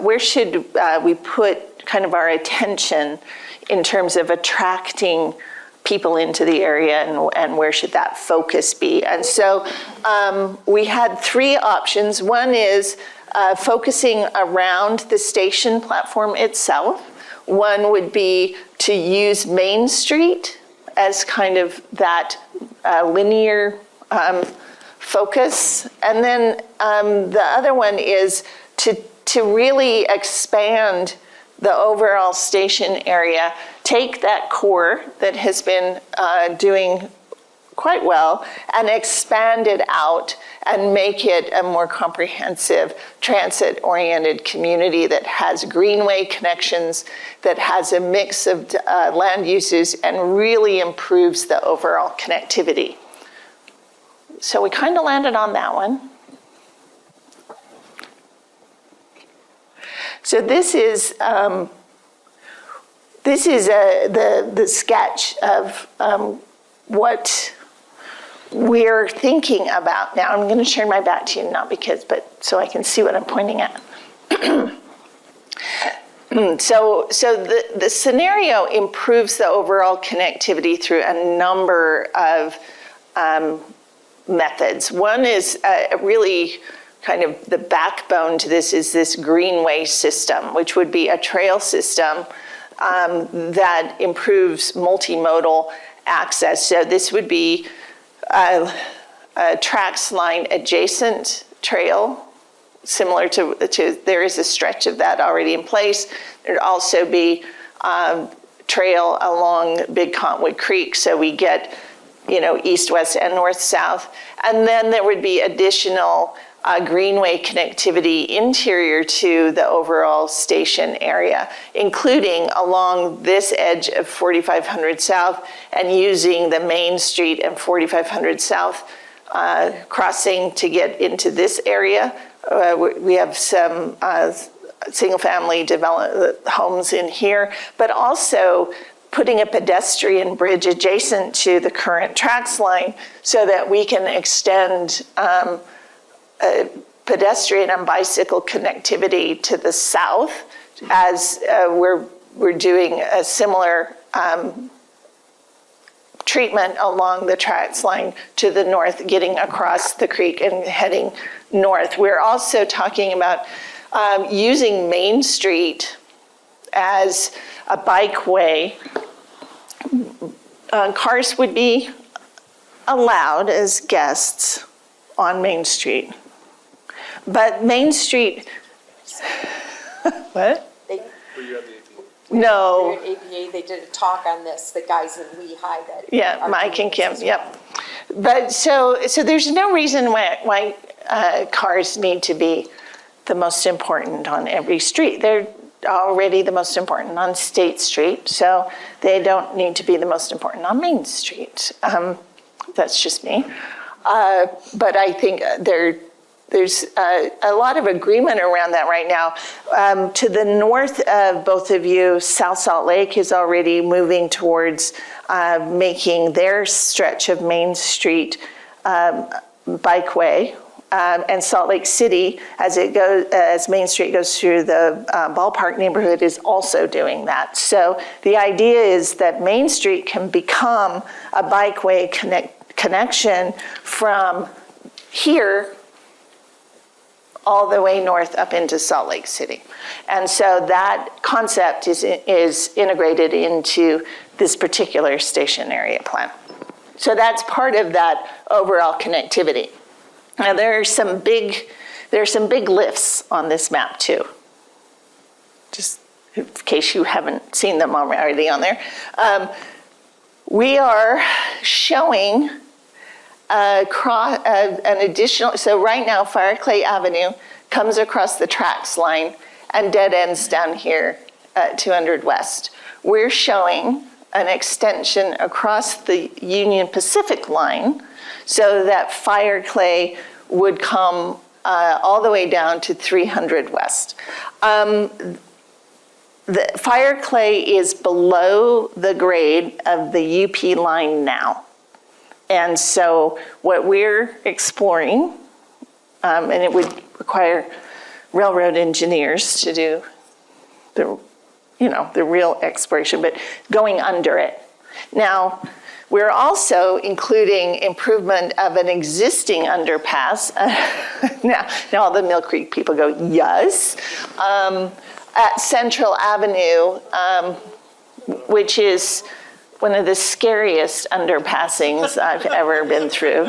we put kind of our attention in terms of attracting people into the area, and where should that focus be? And so we had three options. One is focusing around the station platform itself. One would be to use Main Street as kind of that linear focus. And then the other one is to really expand the overall station area, take that core that has been doing quite well and expand it out and make it a more comprehensive transit-oriented community that has greenway connections, that has a mix of land uses and really improves the overall connectivity. So we kind of landed on that one. So this is the sketch of what we're thinking about now. I'm going to turn my back to you, not because, but so I can see what I'm pointing at. So the scenario improves the overall connectivity through a number of methods. One is really kind of the backbone to this is this greenway system, which would be a trail system that improves multimodal access. So this would be a tracks line adjacent trail, similar to there is a stretch of that already in place. There'd also be trail along Big Cottonwood Creek, so we get east, west, and north, south. And then there would be additional greenway connectivity interior to the overall station area, including along this edge of 4500 South and using the Main Street and 4500 South crossing to get into this area. We have some single-family development homes in here, but also putting a pedestrian bridge adjacent to the current tracks line so that we can extend pedestrian and bicycle connectivity to the south as we're doing a similar treatment along the tracks line to the north, getting across the creek and heading north. We're also talking about using Main Street as a bikeway. Cars would be allowed as guests on Main Street. But Main Street, what? No. APA, they did a talk on this, the guys in Lehigh that. Yeah, Mike and Kim, yep. But so there's no reason why cars need to be the most important on every street. They're already the most important on State Street, so they don't need to be the most important on Main Street. That's just me. But I think there's a lot of agreement around that right now. To the north of both of you, South Salt Lake is already moving towards making their stretch of Main Street bikeway. And Salt Lake City, as Main Street goes through the ballpark neighborhood, is also doing that. So the idea is that Main Street can become a bikeway connection from here all the way north up into Salt Lake City. And so that concept is integrated into this particular station area plan. So that's part of that overall connectivity. Now there are some big lifts on this map too, just in case you haven't seen them already on there. We are showing an additional, so right now Fireclay Avenue comes across the tracks line and dead ends down here at 200 West. We're showing an extension across the Union Pacific line so that Fireclay would come all the way down to 300 West. The Fireclay is below the grade of the UP line now. And so what we're exploring, and it would require railroad engineers to do the real exploration, but going under it. Now, we're also including improvement of an existing underpass. Now all the Mill Creek people go, yes, at Central Avenue, which is one of the scariest underpassings I've ever been through.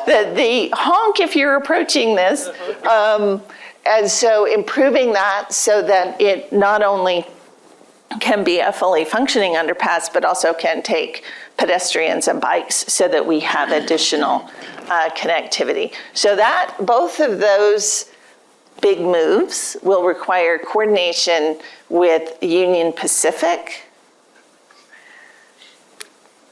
The honk if you're approaching this. And so improving that so that it not only can be a fully functioning underpass, but also can take pedestrians and bikes so that we have additional connectivity. So that both of those big moves will require coordination with Union Pacific,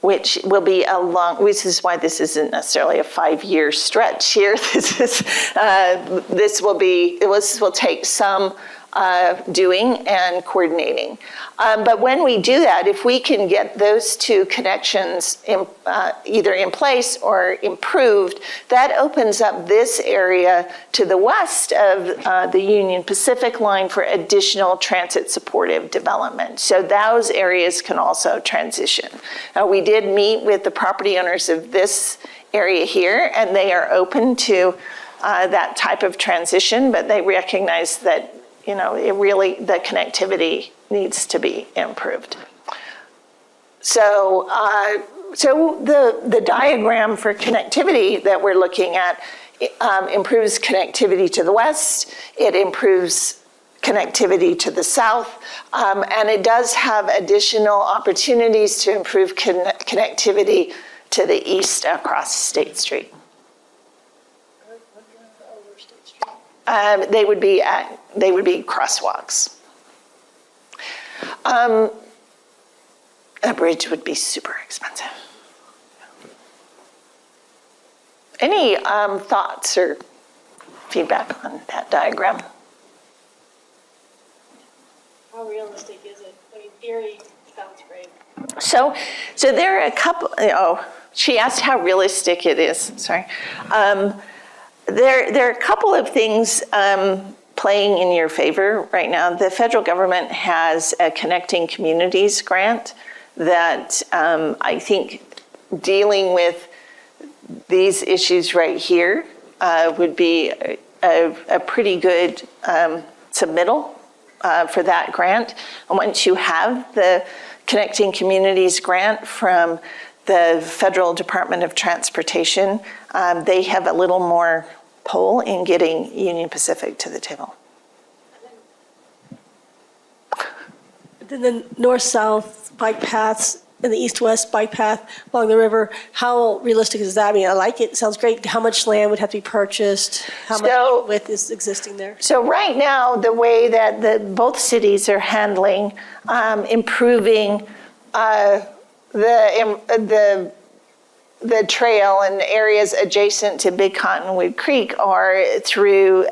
which will be a long, which is why this isn't necessarily a 5-year stretch here. This will take some doing and coordinating. But when we do that, if we can get those two connections either in place or improved, that opens up this area to the west of the Union Pacific line for additional transit supportive development. So those areas can also transition. We did meet with the property owners of this area here, and they are open to that type of transition, but they recognize that the connectivity needs to be improved. So, the diagram for connectivity that we're looking at improves connectivity to the west. It improves connectivity to the south, and it does have additional opportunities to improve connectivity to the east across State Street. They would be crosswalks. A bridge would be super expensive. Any thoughts or feedback on that diagram? How realistic is it? I mean, theory sounds great. So there are a couple. She asked how realistic it is. Sorry. There are a couple of things playing in your favor right now. The federal government has a Connecting Communities grant that I think dealing with these issues right here would be a pretty good submittal for that grant. And once you have the Connecting Communities grant from the Federal Department of Transportation, they have a little more pull in getting Union Pacific to the table. Then the north-south bike paths and the east-west bike path along the river, how realistic is that? I mean, I like it. It sounds great. How much land would have to be purchased? How much width is existing there? So right now, the way that both cities are handling improving the trail and areas adjacent to Big Cottonwood Creek are through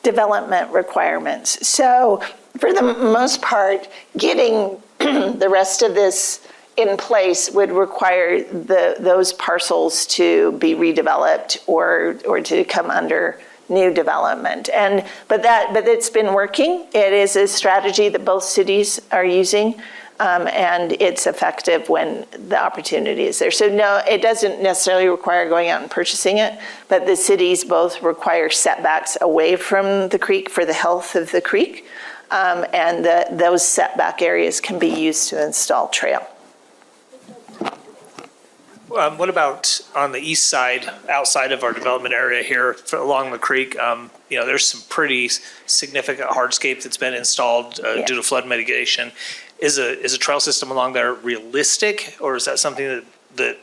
development requirements. So for the most part, getting the rest of this in place would require those parcels to be redeveloped or to come under new development. But it's been working. It is a strategy that both cities are using. and it's effective when the opportunity is there. So no, it doesn't necessarily require going out and purchasing it, but the cities both require setbacks away from the creek for the health of the creek, and those setback areas can be used to install trail. What about on the east side, outside of our development area here along the creek? There's some pretty significant hardscape that's been installed due to flood mitigation. Is a trail system along there realistic, or is that something that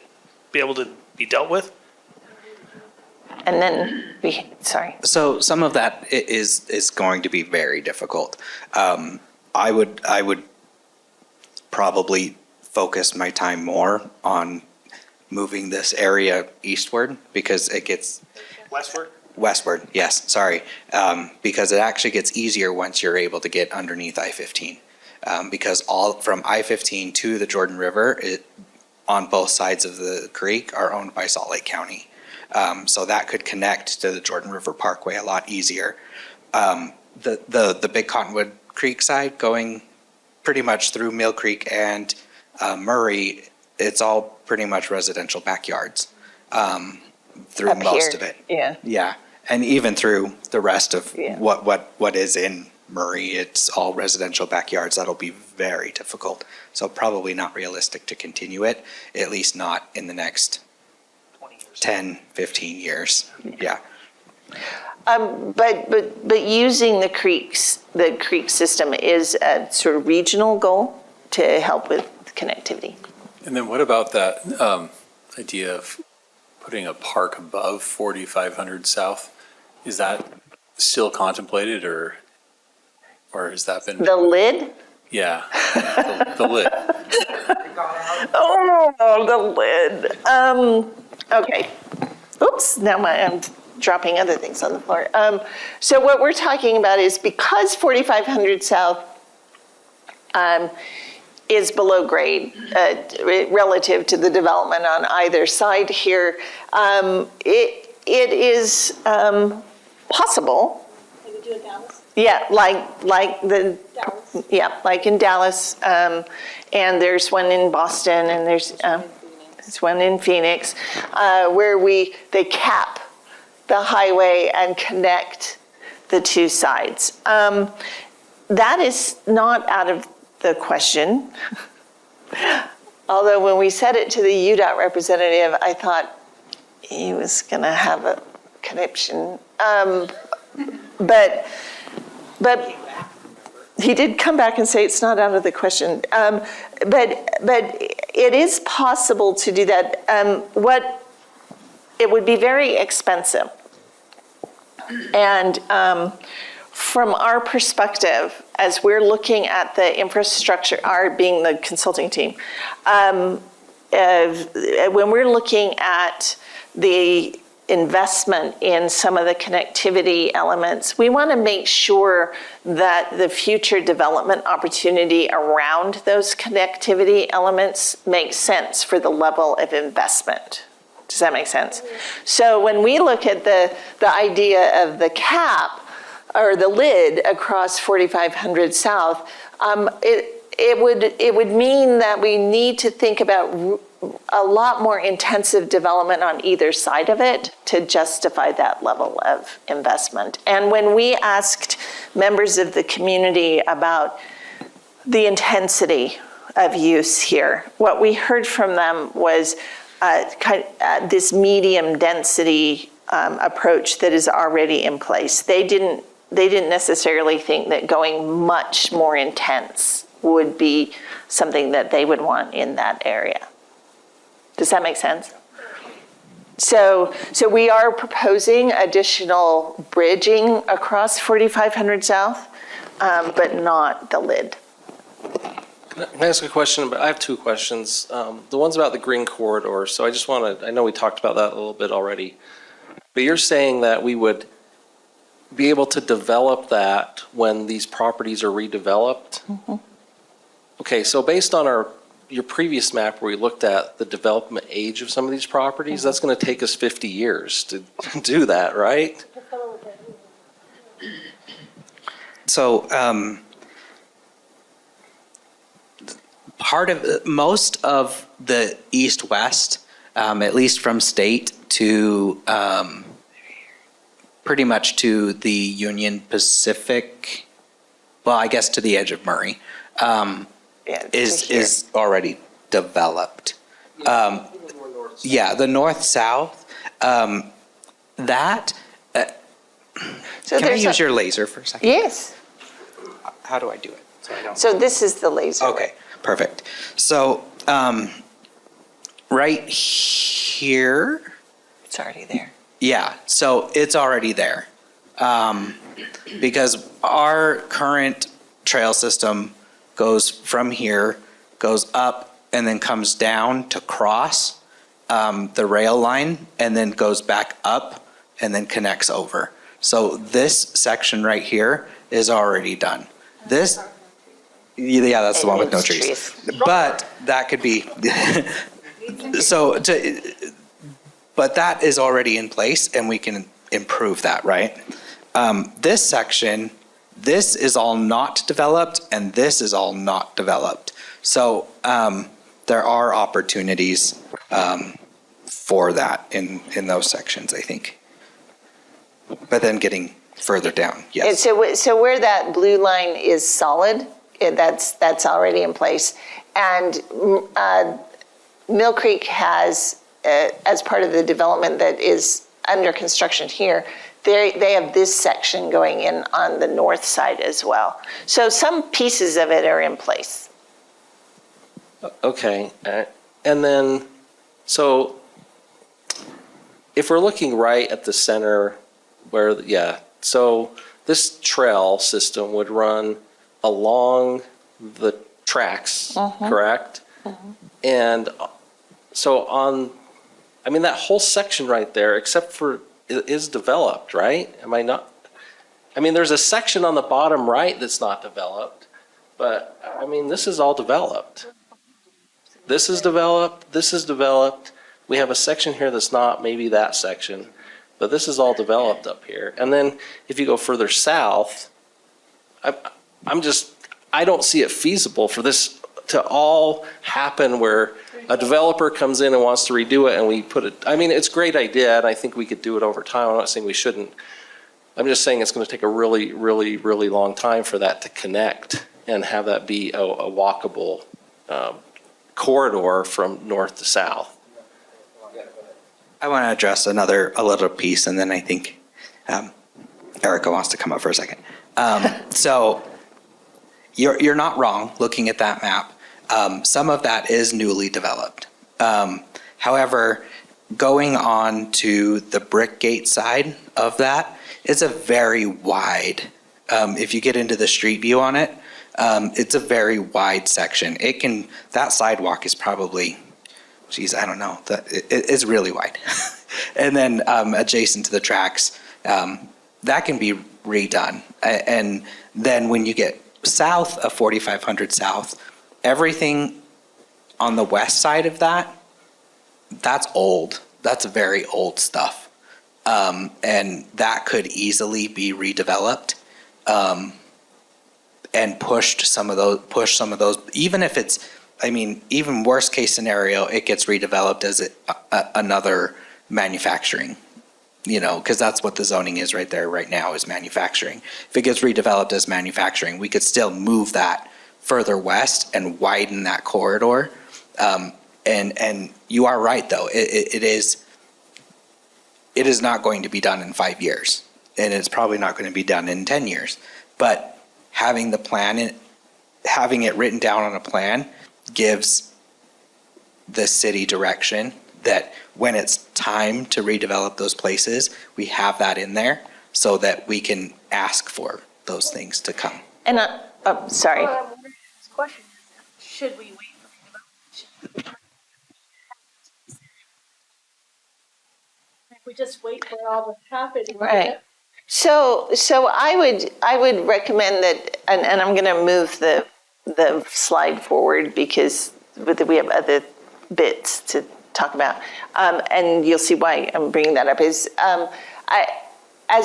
be able to be dealt with? And then sorry. So some of that is going to be very difficult. I would probably focus my time more on moving this area eastward because it gets westward. Yes, sorry, because it actually gets easier once you're able to get underneath I-15. Because all from I-15 to the Jordan River, on both sides of the creek, are owned by Salt Lake County. So that could connect to the Jordan River Parkway a lot easier. The Big Cottonwood Creek side going pretty much through Mill Creek and Murray, it's all pretty much residential backyards through Up most here, of it. yeah. Yeah, and even through the rest of what is in Murray, it's all residential backyards. That'll be very difficult. So probably not realistic to continue it, at least not in the next 10, 15 years. Yeah. But using the creek system is a sort of regional goal to help with connectivity. And then what about that idea of putting a park above 4500 South? Is that still contemplated, or has that been? The lid? Yeah, the lid. Oh, the lid. Okay. Oops, now I'm dropping other things on the floor. So what we're talking about is because 4500 South is below grade relative to the development on either side here, it is possible. Like we do in Dallas? Yeah, like in Dallas, and there's one in Boston, and there's one in Phoenix, where they cap the highway and connect the two sides. That is not out of the question. Although when we said it to the UDOT representative, I thought he was going to have a conniption. But he did come back and say it's not out of the question. But it is possible to do that. It would be very expensive. And from our perspective, as we're looking at the infrastructure, our being the consulting team, when we're looking at the investment in some of the connectivity elements, we want to make sure that the future development opportunity around those connectivity elements makes sense for the level of investment. Does that make sense? So when we look at the idea of the cap or the lid across 4500 South, it would mean that we need to think about a lot more intensive development on either side of it to justify that level of investment. And when we asked members of the community about the intensity of use here, what we heard from them was this medium density approach that is already in place. They didn't necessarily think that going much more intense would be something that they would want in that area. Does that make sense? So we are proposing additional bridging across 4500 South, but not the lid. Can I ask a question? But I have two questions. The one's about the green corridor. So I know we talked about that a little bit already, but you're saying that we would be able to develop that when these properties are redeveloped? Mm-hmm. Okay, so based on your previous map where we looked at the development age of some of these properties, Mm-hmm. that's going to take us 50 years to do that, right? So most of the east-west, at least from state to pretty much to the Union Pacific, well, I guess to the edge of Murray, is already developed. Yeah, the north-south, that, So can I there's use a- your laser for a second? Yes. How do I do it? So I don't. So this is the laser. Okay, perfect. So, right here, It's already there. yeah, so it's already there. Because our current trail system goes from here, goes up, and then comes down to cross the rail line, and then goes back up, and then connects over. So this section right here is already done. This, yeah, that's the one with no trees. But that could be, but that is already in place, and we can improve that, right? This section, this is all not developed, and this is all not developed. So there are opportunities for that in those sections, I think. But then getting further down, And yes. so where that blue line is solid, that's already in place. And Mill Creek has, as part of the development that is under construction here, they have this section going in on the north side as well. So some pieces of it are in place. Okay, and then, so if we're looking right at the center where, yeah, so this trail system would run along the tracks, correct? And so I mean, that whole section right there, except for, it is developed, right? Am I not? I mean, there's a section on the bottom right that's not developed, but I mean, this is all developed. This is developed, this is developed. We have a section here that's not, maybe that section, but this is all developed up here. And then if you go further south, I don't see it feasible for this to all happen where a developer comes in and wants to redo it and we put it, I mean, it's a great idea and I think we could do it over time. I'm not saying we shouldn't. I'm just saying it's going to take a really, really, really long time for that to connect and have that be a walkable corridor from north to south. I want to address a little piece, and then I think Erica wants to come up for a second. So you're not wrong looking at that map. Some of that is newly developed. However, going on to the Brick Gate side of that, it's a very wide, if you get into the street view on it, it's a very wide section. That sidewalk is probably, geez, I don't know, it's really wide. And then adjacent to the tracks, that can be redone. And then when you get south of 4500 South, everything on the west side of that, that's old. That's very old stuff. And that could easily be redeveloped and push some of those, even if it's, I mean, even worst case scenario, it gets redeveloped as another manufacturing, because that's what the zoning is right there right now is manufacturing. If it gets redeveloped as manufacturing, we could still move that further west and widen that corridor. And you are right, though. It is not going to be done in 5 years, and it's probably not going to be done in 10 years. But having the plan, having it written down on a plan, gives the city direction that when it's time to redevelop those places, we have that in there so that we can ask for those things to come. And sorry. Well, I'm wondering, this question is, should we wait for redevelopment? If we just wait for it all to happen. Right. So I would recommend that, and I'm going to move the slide forward because we have other bits to talk about, and you'll see why I'm bringing that up. As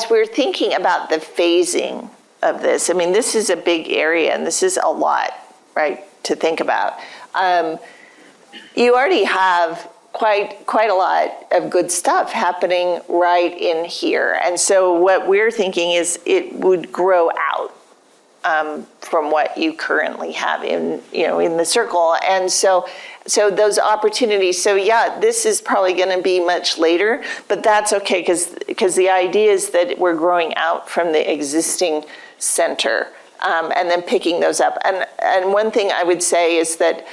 we're thinking about the phasing of this, I mean, this is a big area and this is a lot, right, to think about. you already have quite a lot of good stuff happening right in here. And so what we're thinking is it would grow out from what you currently have in the circle. And so those opportunities, so yeah, this is probably going to be much later, but that's okay because the idea is that we're growing out from the existing center and then picking those up. And one thing I would say is that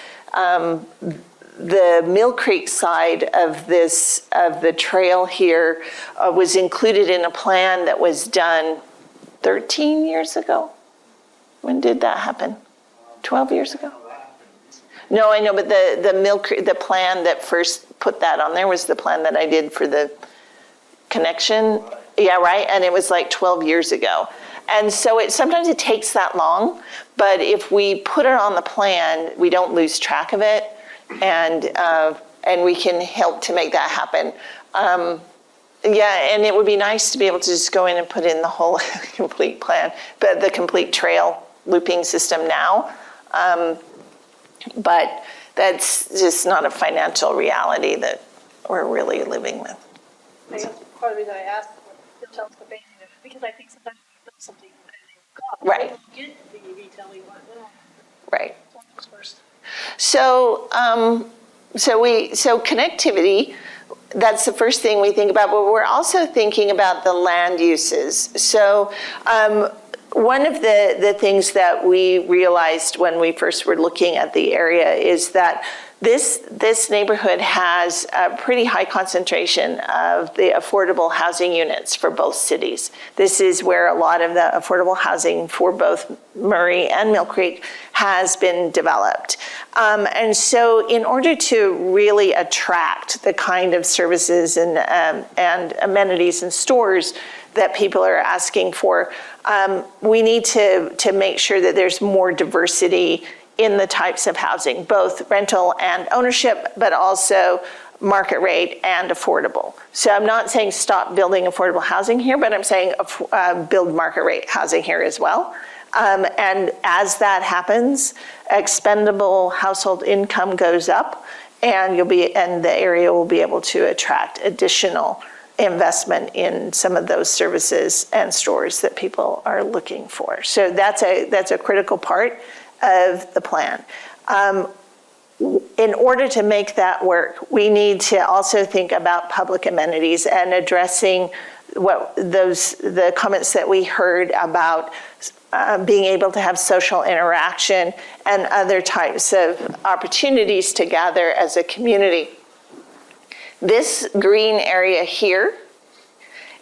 the Mill Creek side of the trail here was included in a plan that was done 13 years ago. When did that happen? 12 years ago? No, I know, but the plan that first put that on there was the plan that I did for the connection. Yeah, right. And it was like 12 years ago. And so sometimes it takes that long, but if we put it on the plan, we don't lose track of it, and we can help to make that happen. Yeah, and it would be nice to be able to just go in and put in the whole complete plan, but the complete trail looping system now. But that's just not a financial reality that we're really living with. I guess part of the reason I asked what retail's the basis of, because I think sometimes we build something and Right. we don't get the retail we want. Right. What comes first? So connectivity, that's the first thing we think about, but we're also thinking about the land uses. So one of the things that we realized when we first were looking at the area is that this neighborhood has a pretty high concentration of the affordable housing units for both cities. This is where a lot of the affordable housing for both Murray and Mill Creek has been developed. And so in order to really attract the kind of services and amenities and stores that people are asking for, we need to make sure that there's more diversity in the types of housing, both rental and ownership, but also market rate and affordable. So I'm not saying stop building affordable housing here, but I'm saying build market rate housing here as well. And as that happens, expendable household income goes up, and the area will be able to attract additional investment in some of those services and stores that people are looking for. So that's a critical part of the plan. In order to make that work, we need to also think about public amenities and addressing the comments that we heard about being able to have social interaction and other types of opportunities to gather as a community. This green area here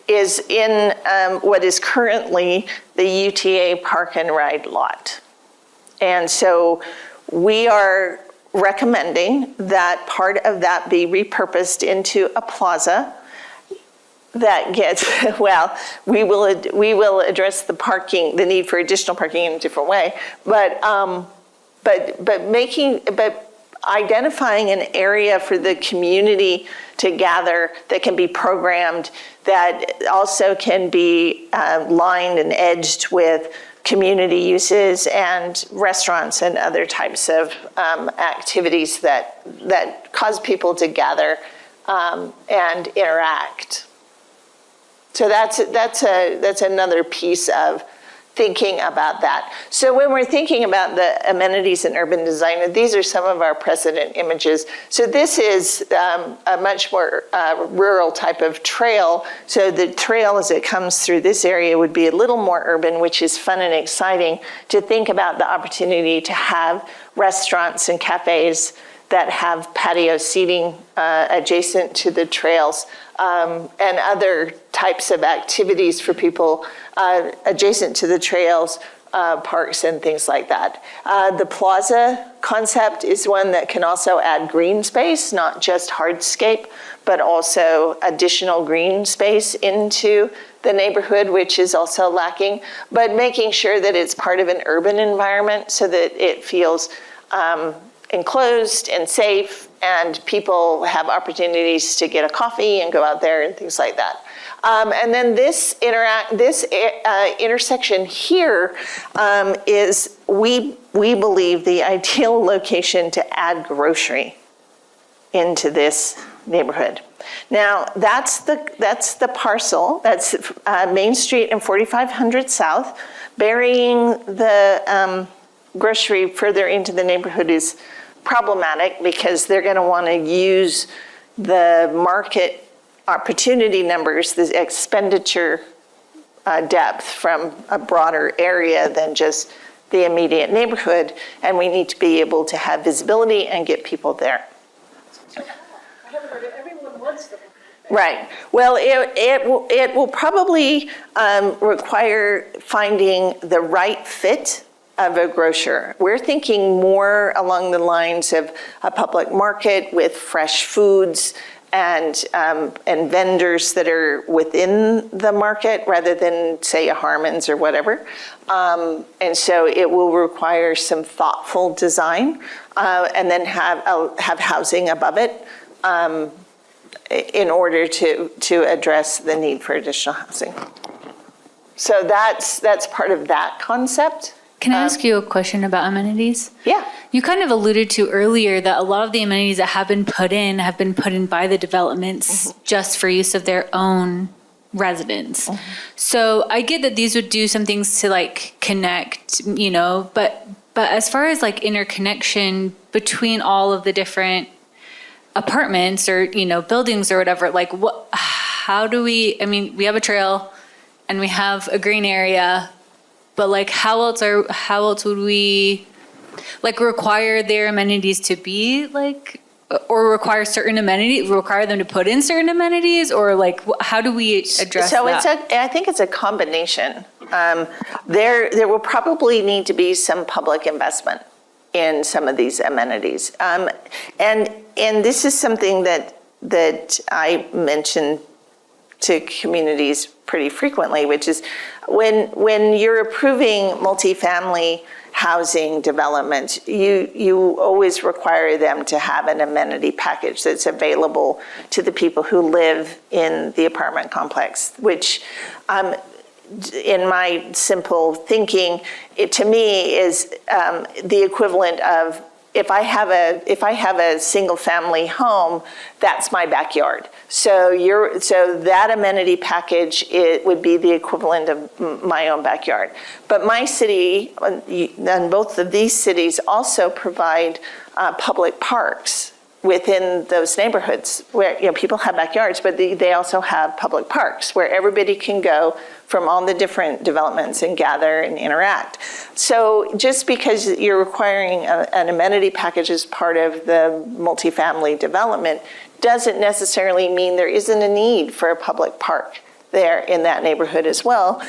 is in what is currently the UTA Park and Ride lot. And so we are recommending that part of that be repurposed into a plaza that gets, well, we will address the need for additional parking in a different way, but identifying an area for the community to gather that can be programmed, that also can be lined and edged with community uses and restaurants and other types of activities that cause people to gather and interact. So that's another piece of thinking about that. So when we're thinking about the amenities in urban design, these are some of our precedent images. So this is a much more rural type of trail. So the trail as it comes through this area would be a little more urban, which is fun and exciting to think about the opportunity to have restaurants and cafes that have patio seating adjacent to the trails, and other types of activities for people adjacent to the trails, parks and things like that. The plaza concept is one that can also add green space, not just hardscape, but also additional green space into the neighborhood, which is also lacking, but making sure that it's part of an urban environment so that it feels enclosed and safe, and people have opportunities to get a coffee and go out there and things like that. And then this intersection here is, we believe, the ideal location to add grocery into this neighborhood. Now, that's the parcel, that's Main Street and 4500 South. Burying the grocery further into the neighborhood is problematic because they're going to want to use the market opportunity numbers, the expenditure depth from a broader area than just the immediate neighborhood, and we need to be able to have visibility and get people there. I haven't heard it. Everyone wants them. Right. Well, it will probably require finding the right fit of a grocer. We're thinking more along the lines of a public market with fresh foods and vendors that are within the market rather than, say, a Harmon's or whatever. And so it will require some thoughtful design and then have housing above it in order to address the need for additional housing. So that's part of that concept. Can I ask you a question about amenities? Yeah. You kind of alluded to earlier that a lot of the amenities that have been put in by the developments just for use of their own residents. So I get that these would do some things to like connect, but as far as like interconnection between all of the different apartments or, buildings or whatever, like how do we have a trail and we have a green area, but like how else would we like require their amenities to be like, or require them to put in certain amenities, or like how do we address that? I think it's a combination. There will probably need to be some public investment in some of these amenities. And this is something that I mention to communities pretty frequently, which is when you're approving multifamily housing development, you always require them to have an amenity package that's available to the people who live in the apartment complex, which in my simple thinking, it to me is the equivalent of if I have a single family home, that's my backyard. So that amenity package, it would be the equivalent of my own backyard. But my city, and both of these cities also provide public parks within those neighborhoods where people have backyards, but they also have public parks where everybody can go from all the different developments and gather and interact. So just because you're requiring an amenity package as part of the multifamily development doesn't necessarily mean there isn't a need for a public park there in that neighborhood as well.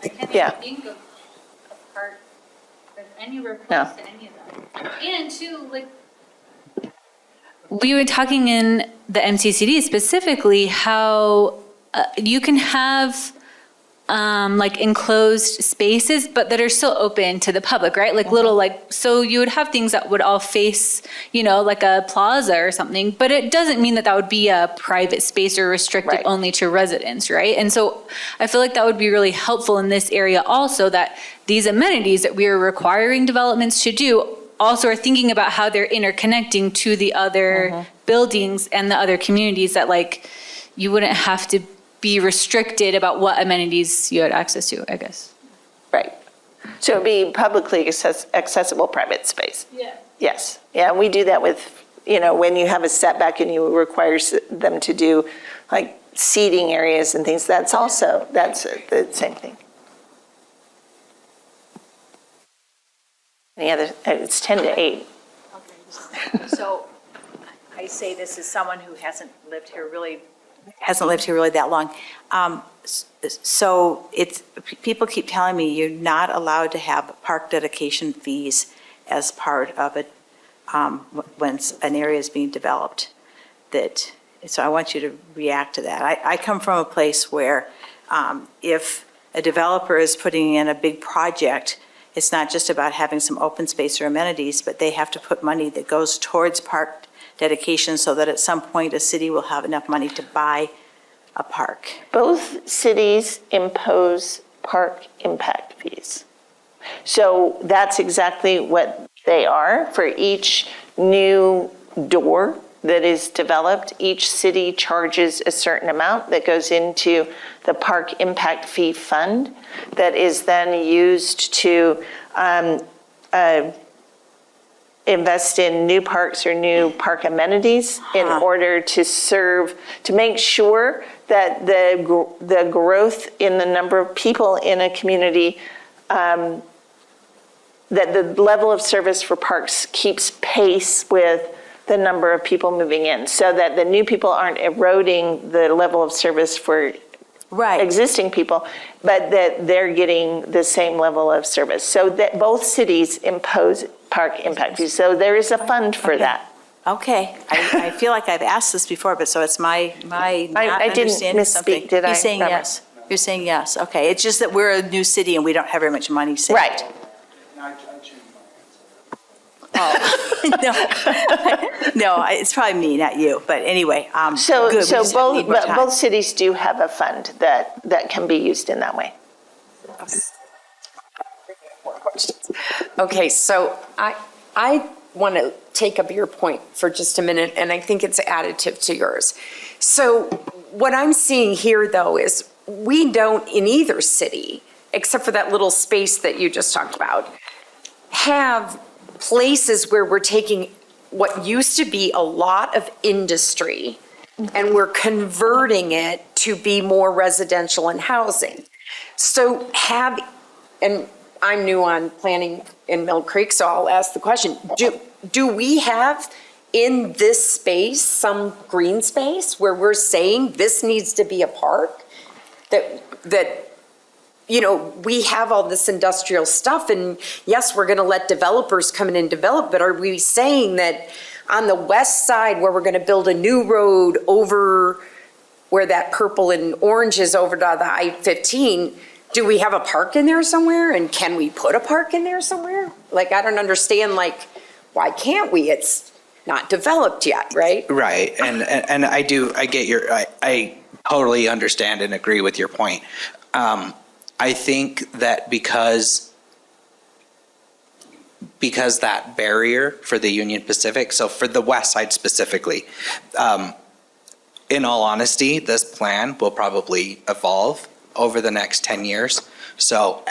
I can't Yeah. think of a part of any request No. to any of that. And two, like, we were talking in the MCCD specifically how you can have like enclosed spaces, but that are still open to the public, right? Like little, so you would have things that would all face, like a plaza or something, but it doesn't mean that would be a private space or restricted only to residents, right? And so I feel like that would be really helpful in this area also, that these amenities that we are requiring developments to do also are thinking about how they're interconnecting to the other buildings and the other communities, that like you wouldn't have to be restricted about what amenities you had access to, I guess. Right. So it'd be publicly accessible private space. Yeah. Yes. Yeah, we do that with, when you have a setback and you require them to do like seating areas and things, that's the same thing. Any other, it's 10 to 8. Okay. So I say this as someone who hasn't lived here really that long. So people keep telling me you're not allowed to have park dedication fees as part of it when an area is being developed. So I want you to react to that. I come from a place where if a developer is putting in a big project it's not just about having some open space or amenities, but they have to put money that goes towards park dedication so that at some point a city will have enough money to buy a park. Both cities impose park impact fees. So that's exactly what they are. For each new door that is developed, each city charges a certain amount that goes into the park impact fee fund that is then used to invest in new parks or new park amenities in order to serve, to make sure that the growth in the number of people in a community, that the level of service for parks keeps pace with the number of people moving in, so that the new people aren't eroding the level of service for existing people, but that they're getting the same level of service. So that both cities impose park impact fees. So there is a fund for that. Okay, I feel like I've asked this before, but so it's my not I didn't understanding something. misspeak, did I, He's saying Robert? yes. You're saying yes. Okay, it's just that we're a new city and we don't have very much money saved. Right. No, it's probably me, not you. But anyway, So good. We just need more time. both cities do have a fund that can be used in that way. Okay, so I want to take up your point for just a minute, and I think it's additive to yours. So what I'm seeing here, though, is we don't, in either city, except for that little space that you just talked about, have places where we're taking what used to be a lot of industry and we're converting it to be more residential and housing. So and I'm new on planning in Mill Creek, so I'll ask the question, do we have in this space some green space where we're saying this needs to be a park? That you know, we have all this industrial stuff, and yes, we're gonna let developers come in and develop, but are we saying that on the west side where we're gonna build a new road over where that purple and orange is over to the I-15, do we have a park in there somewhere? And can we put a park in there somewhere? Like, I don't understand, like, why can't we? It's not developed yet, right? Right, and I get I totally understand and agree with your point. I think that because that barrier for the Union Pacific, so for the west side specifically, in all honesty, this plan will probably evolve over the next 10 years. So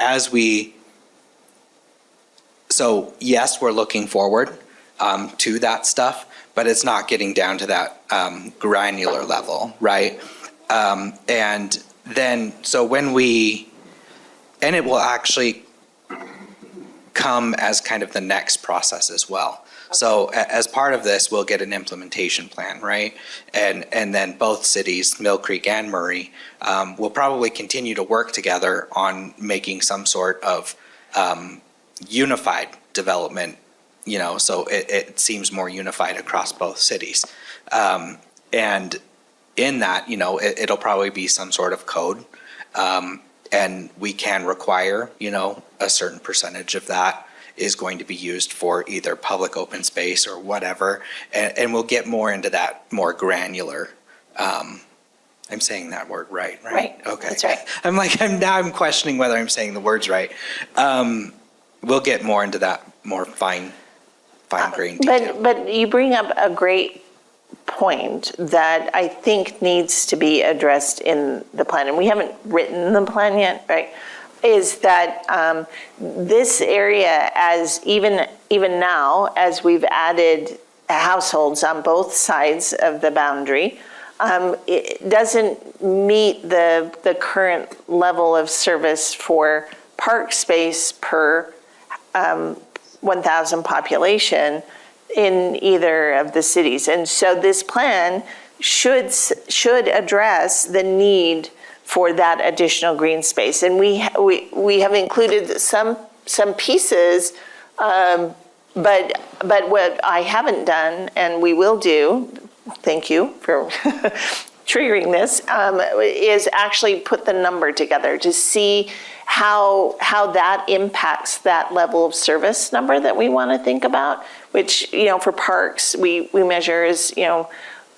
yes, we're looking forward to that stuff, but it's not getting down to that granular level, right? And then, so and it will actually come as kind of the next process as well. So as part of this, we'll get an implementation plan, right? And then both cities, Mill Creek and Murray, will probably continue to work together on making some sort of unified development, you know, so it seems more unified across both cities. And in that, you know, it'll probably be some sort of code. And we can require, you know, a certain percentage of that is going to be used for either public open space or whatever. And we'll get more into that more granular. I'm saying that word right? Right. Okay. That's right. I'm questioning whether I'm saying the words right. We'll get more into that more fine grained detail. But you bring up a great point that I think needs to be addressed in the plan, and we haven't written the plan yet, right? Is that this area, as even now, as we've added households on both sides of the boundary, it doesn't meet the current level of service for park space per 1,000 population in either of the cities. And so this plan should address the need for that additional green space. And we have included some pieces, but what I haven't done, and we will do, thank you for triggering this, is actually put the number together to see how that impacts that level of service number that we want to think about, which, for parks, we measure as,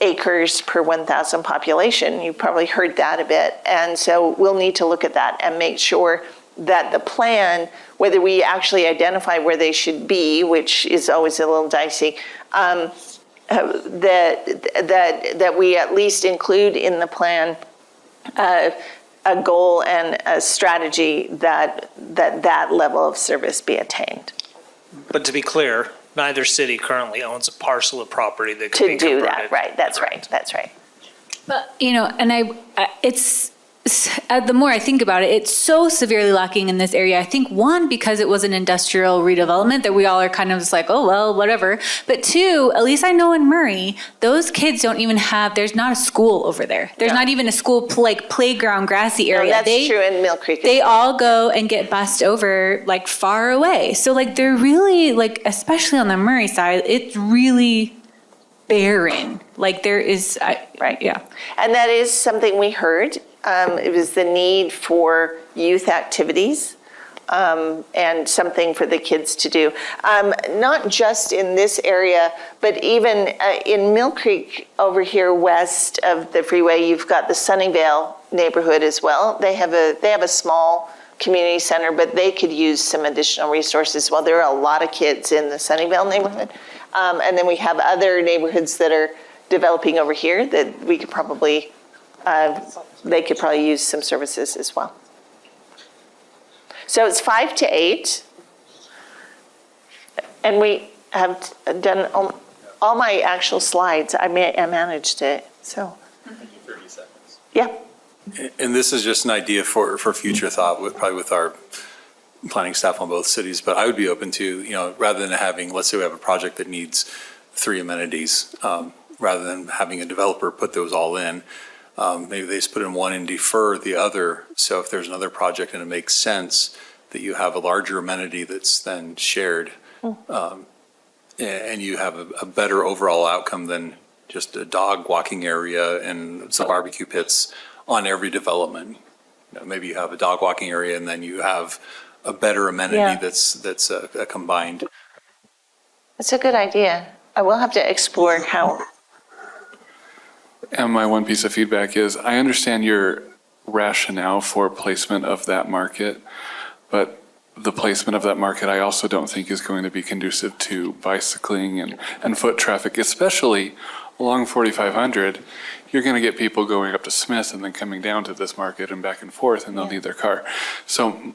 acres per 1,000 population. You've probably heard that a bit. And so we'll need to look at that and make sure that the plan, whether we actually identify where they should be, which is always a little dicey, that we at least include in the plan a goal and a strategy that level of service be attained. But to be clear, neither city currently owns a parcel of property that could be To do converted. that, right, that's right, that's right. But, and the more I think about it, it's so severely lacking in this area. I think one, because it was an industrial redevelopment that we all are kind of just like, oh, well, whatever. But two, at least I know in Murray, those kids don't even there's not a school over there. There's not even a school playground, grassy area. No, that's true in Mill Creek. They all go and get bussed over far away. So they're really especially on the Murray side, it's really barren. There is, right. Yeah. And that is something we heard. It was the need for youth activities and something for the kids to do. Not just in this area, but even in Mill Creek over here west of the freeway, you've got the Sunnyvale neighborhood as well. They have a small community center, but they could use some additional resources. Well, there are a lot of kids in the Sunnyvale neighborhood. And then we have other neighborhoods that are developing over here that we could probably, they could probably use some services as well. So it's 5 to 8. And we have done all my actual slides. I managed it, so. 30 seconds. Yeah. And this is just an idea for future thought, probably with our planning staff on both cities, but I would be open to, rather than having, let's say we have a project that needs 3 amenities, rather than having a developer put those all in, maybe they just put in one and defer the other. So if there's another project and it makes sense that you have a larger amenity that's then shared, and you have a better overall outcome than just a dog walking area and some barbecue pits on every development. Maybe you have a dog walking area and then you have a better amenity that's a combined. That's a good idea. I will have to explore how. And my one piece of feedback is, I understand your rationale for placement of that market, but the placement of that market I also don't think is going to be conducive to bicycling and foot traffic, especially along 4500. You're going to get people going up to Smith and then coming down to this market and back and forth, and they'll need their car. So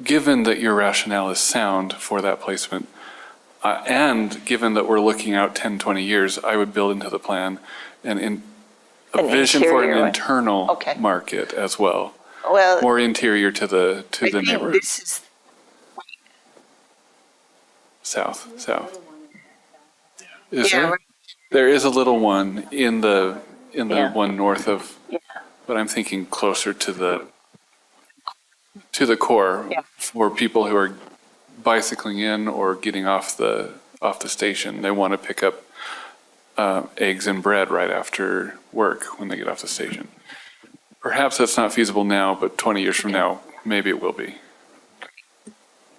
given that your rationale is sound for that placement, and given that we're looking out 10, 20 years, I would build into the plan a vision for an internal market as well. Well, more interior to the neighborhood. This is south. Is there? There is a little one in the one north of, but I'm thinking closer to the core for people who are bicycling in or getting off the station. They want to pick up eggs and bread right after work when they get off the station. Perhaps that's not feasible now, but 20 years from now, maybe it will be.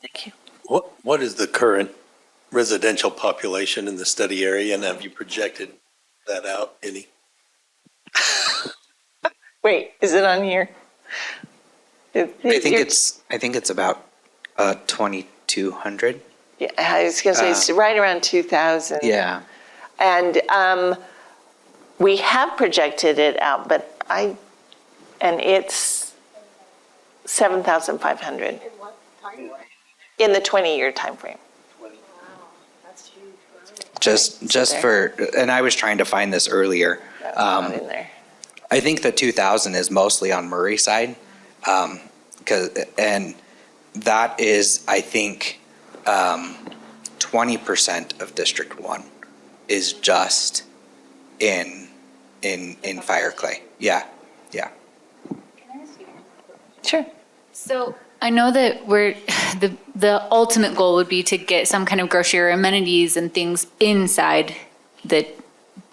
Thank you. What is the current residential population in the study area, and have you projected that out any? Wait, is it on here? I think it's about 2,200. Yeah, I was going to say it's right around 2,000. Yeah. And we have projected it out, but it's 7,500 In what time frame? in the 20-year time frame. That's huge. Just for, and I was trying to find this earlier. Not in there. I think the 2,000 is mostly on Murray side, and that is, I think, 20% of District 1 is just in Fireclay. Yeah. Sure. So I know that the ultimate goal would be to get some kind of grocery or amenities and things inside the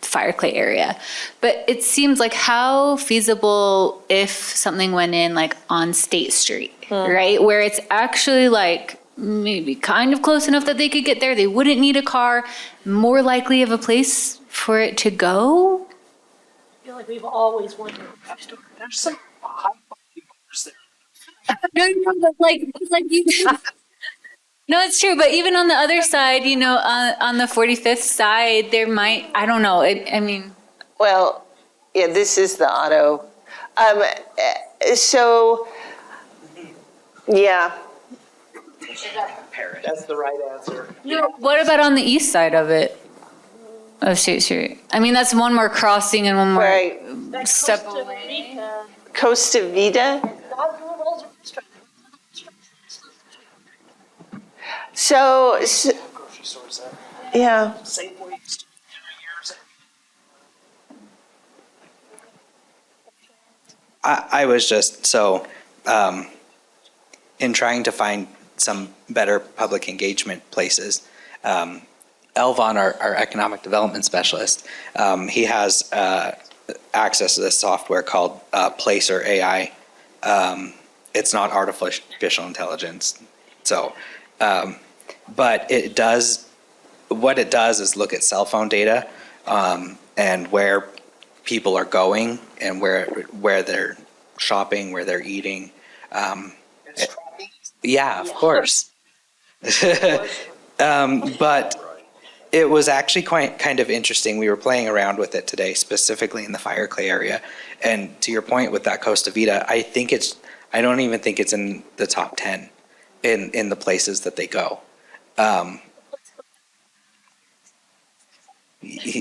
fire clay area. But it seems like how feasible if something went in like on State Street, right? Where it's actually like maybe kind of close enough that they could get there. They wouldn't need a car, more likely of a place for it to go. I feel like we've always wanted a grocery store. There's some high quality bars there. No, but like you. No, it's true. But even on the other side, you know, on the 45th side, there might, I don't know. I mean. Well, yeah, this is the auto. So, yeah. That's the right answer. What about on the east side of it? Of State Street? I mean, that's one more crossing and one more Right. step Costa away. Rica, Costa Vida. So, Grocery stores there. yeah. Safeway used to be there years. I was just, so, in trying to find some better public engagement places, Elvon, our economic development specialist, he has access to this software called Placer AI. It's not artificial intelligence. So, but it does, what it does is look at cell phone data and where people are going and where they're shopping, where they're eating. Yeah, of course. But it was actually quite kind of interesting. We were playing around with it today, specifically in the fire clay area. And to your point with that Costa Vida, I don't even think it's in the top 10 in the places that they go.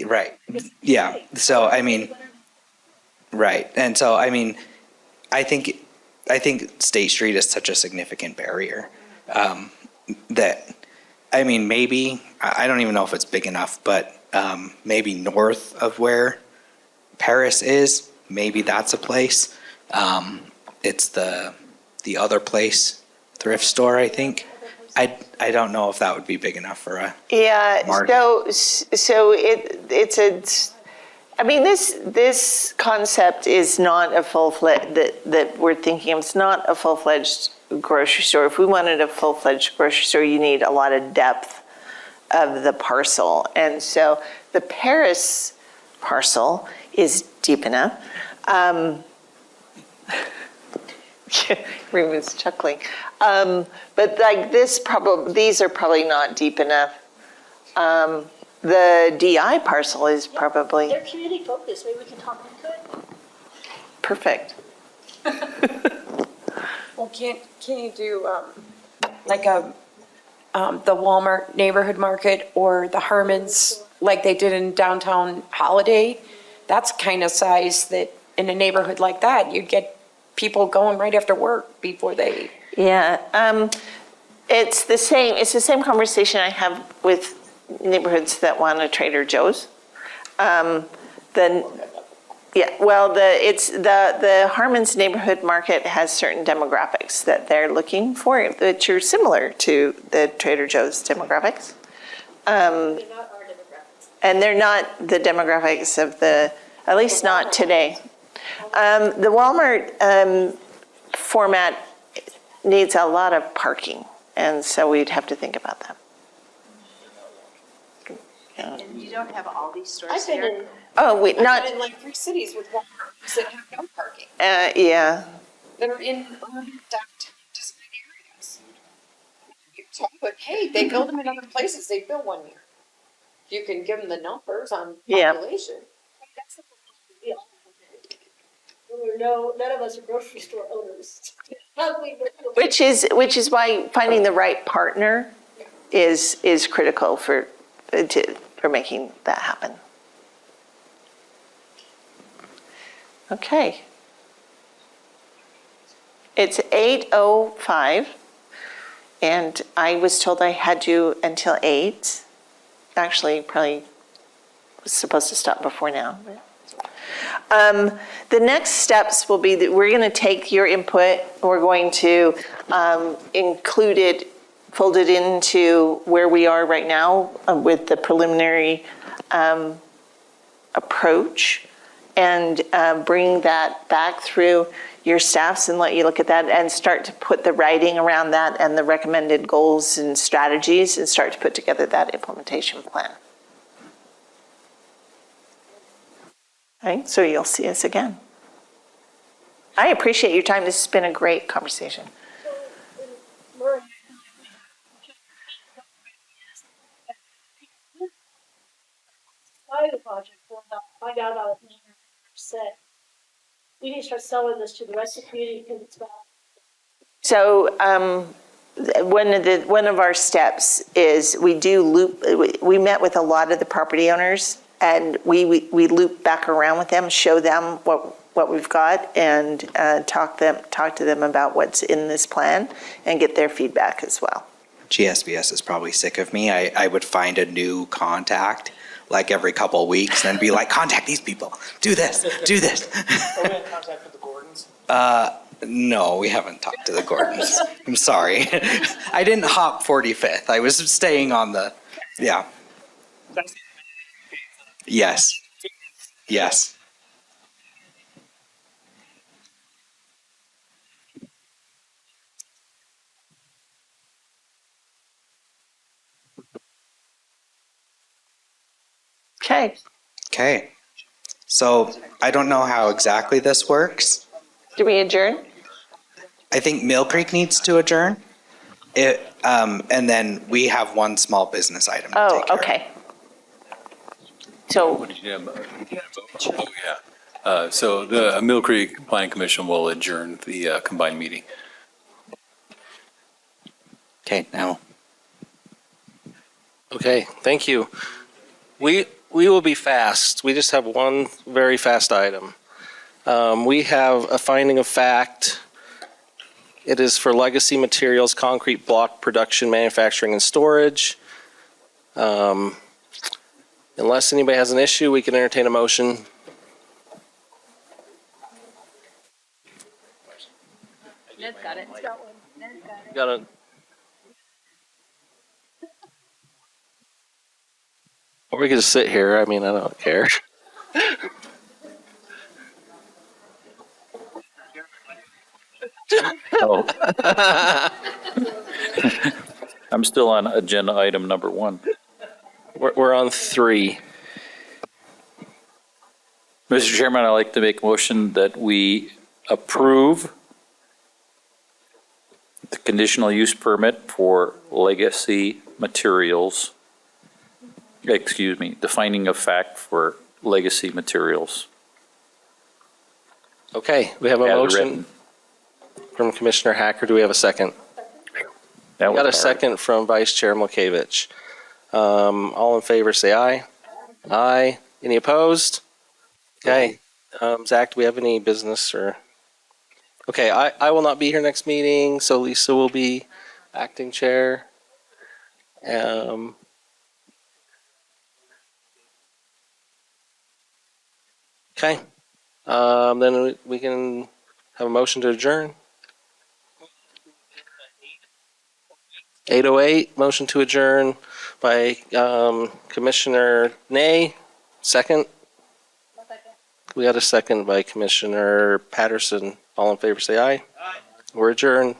Right. Yeah. So, I mean, right. And so, I mean, I think State Street is such a significant barrier that, I mean, maybe, I don't even know if it's big enough, but maybe north of where Paris is, maybe that's a place. It's the other place, thrift store, I think. I don't know if that would be big enough for a market. So I mean, this concept is not a full-fledged, that we're thinking of, it's not a full-fledged grocery store. If we wanted a full-fledged grocery store, you need a lot of depth of the parcel. And so the Paris parcel is deep enough. Ruben's chuckling. But like these are probably not deep enough. The DI parcel is probably. They're community focused, maybe we can talk into it. Perfect. Well, can you do like the Walmart neighborhood market or the Harmon's like they did in downtown Holiday? That's kind of size that in a neighborhood like that, you'd get people going right after work before they. Yeah, it's the same conversation I have with neighborhoods that want a Trader Joe's. The Harmon's neighborhood market has certain demographics that they're looking for, which are similar to the Trader Joe's demographics. They're not our demographics. And they're not the demographics of at least not today. The Walmart format needs a lot of parking, and so we'd have to think about that. Yeah. And you don't have all these stores I've been there? in, Oh, wait, I've not, been in like 3 cities with Walmarts that have no parking, yeah. that are in downtown design areas. You talk about, hey, they build them in other places, they build one here. You can give them the numbers on Yeah. population. that's the we all have. None of us are grocery store owners. How do we know? Which is why finding the right partner is critical for making that happen. Okay. It's 8:05, and I was told I had you until 8. Actually, probably was supposed to stop before now. The next steps will be that we're going to take your input. We're going to include it, fold it into where we are right now with the preliminary approach and bring that back through your staffs and let you look at that and start to put the writing around that and the recommended goals and strategies and start to put together that implementation plan. Okay, so you'll see us again. I appreciate your time. This has been a great conversation. The project, find out about it, we need to start selling this to the rest of the community because it's bad. So one of our steps is we do loop. We met with a lot of the property owners, and we loop back around with them, show them what we've got, and talk to them about what's in this plan, and get their feedback as well. GSBS is probably sick of me. I would find a new contact like every couple of weeks and be like, contact these people, do this, do this. Are we in contact with the Gordons? No, we haven't talked to the Gordons. I'm sorry. I didn't hop 45th. I was staying on the, yeah. Yes. Yes. Okay. Okay. So I don't know how exactly this works. Do we adjourn? I think Mill Creek needs to adjourn. And then we have one small business item to Oh, take care of. okay. So What did you have? Oh, yeah. So the Mill Creek Planning Commission will adjourn the combined meeting. Okay, now. Okay, thank you. We will be fast. We just have one very fast item. We have a finding of fact. It is for Legacy Materials, concrete block production, manufacturing, and storage. Unless anybody has an issue, we can entertain a motion. Ned's got it. Got it. Or we could just sit here. I mean, I don't care. Oh. I'm still on agenda item number 1. We're on 3. Mr. Chairman, I'd like to make a motion that we approve the conditional use permit for Legacy Materials. Excuse me, the finding of fact for Legacy Materials. Okay, we have a As motion written. from Commissioner Hacker. Do we have a second? That We got a was hard. second from Vice Chair Milkevich. All in favor, say aye. Aye. Any opposed? Okay. Zach, do we have any business or? Okay, I will not be here next meeting, so Lisa will be acting chair. Okay. Then we can have a motion to adjourn. 8:08, motion to adjourn by Commissioner Ney. Second? We got a second by Commissioner Patterson. All in favor, say aye. Aye. We're adjourned.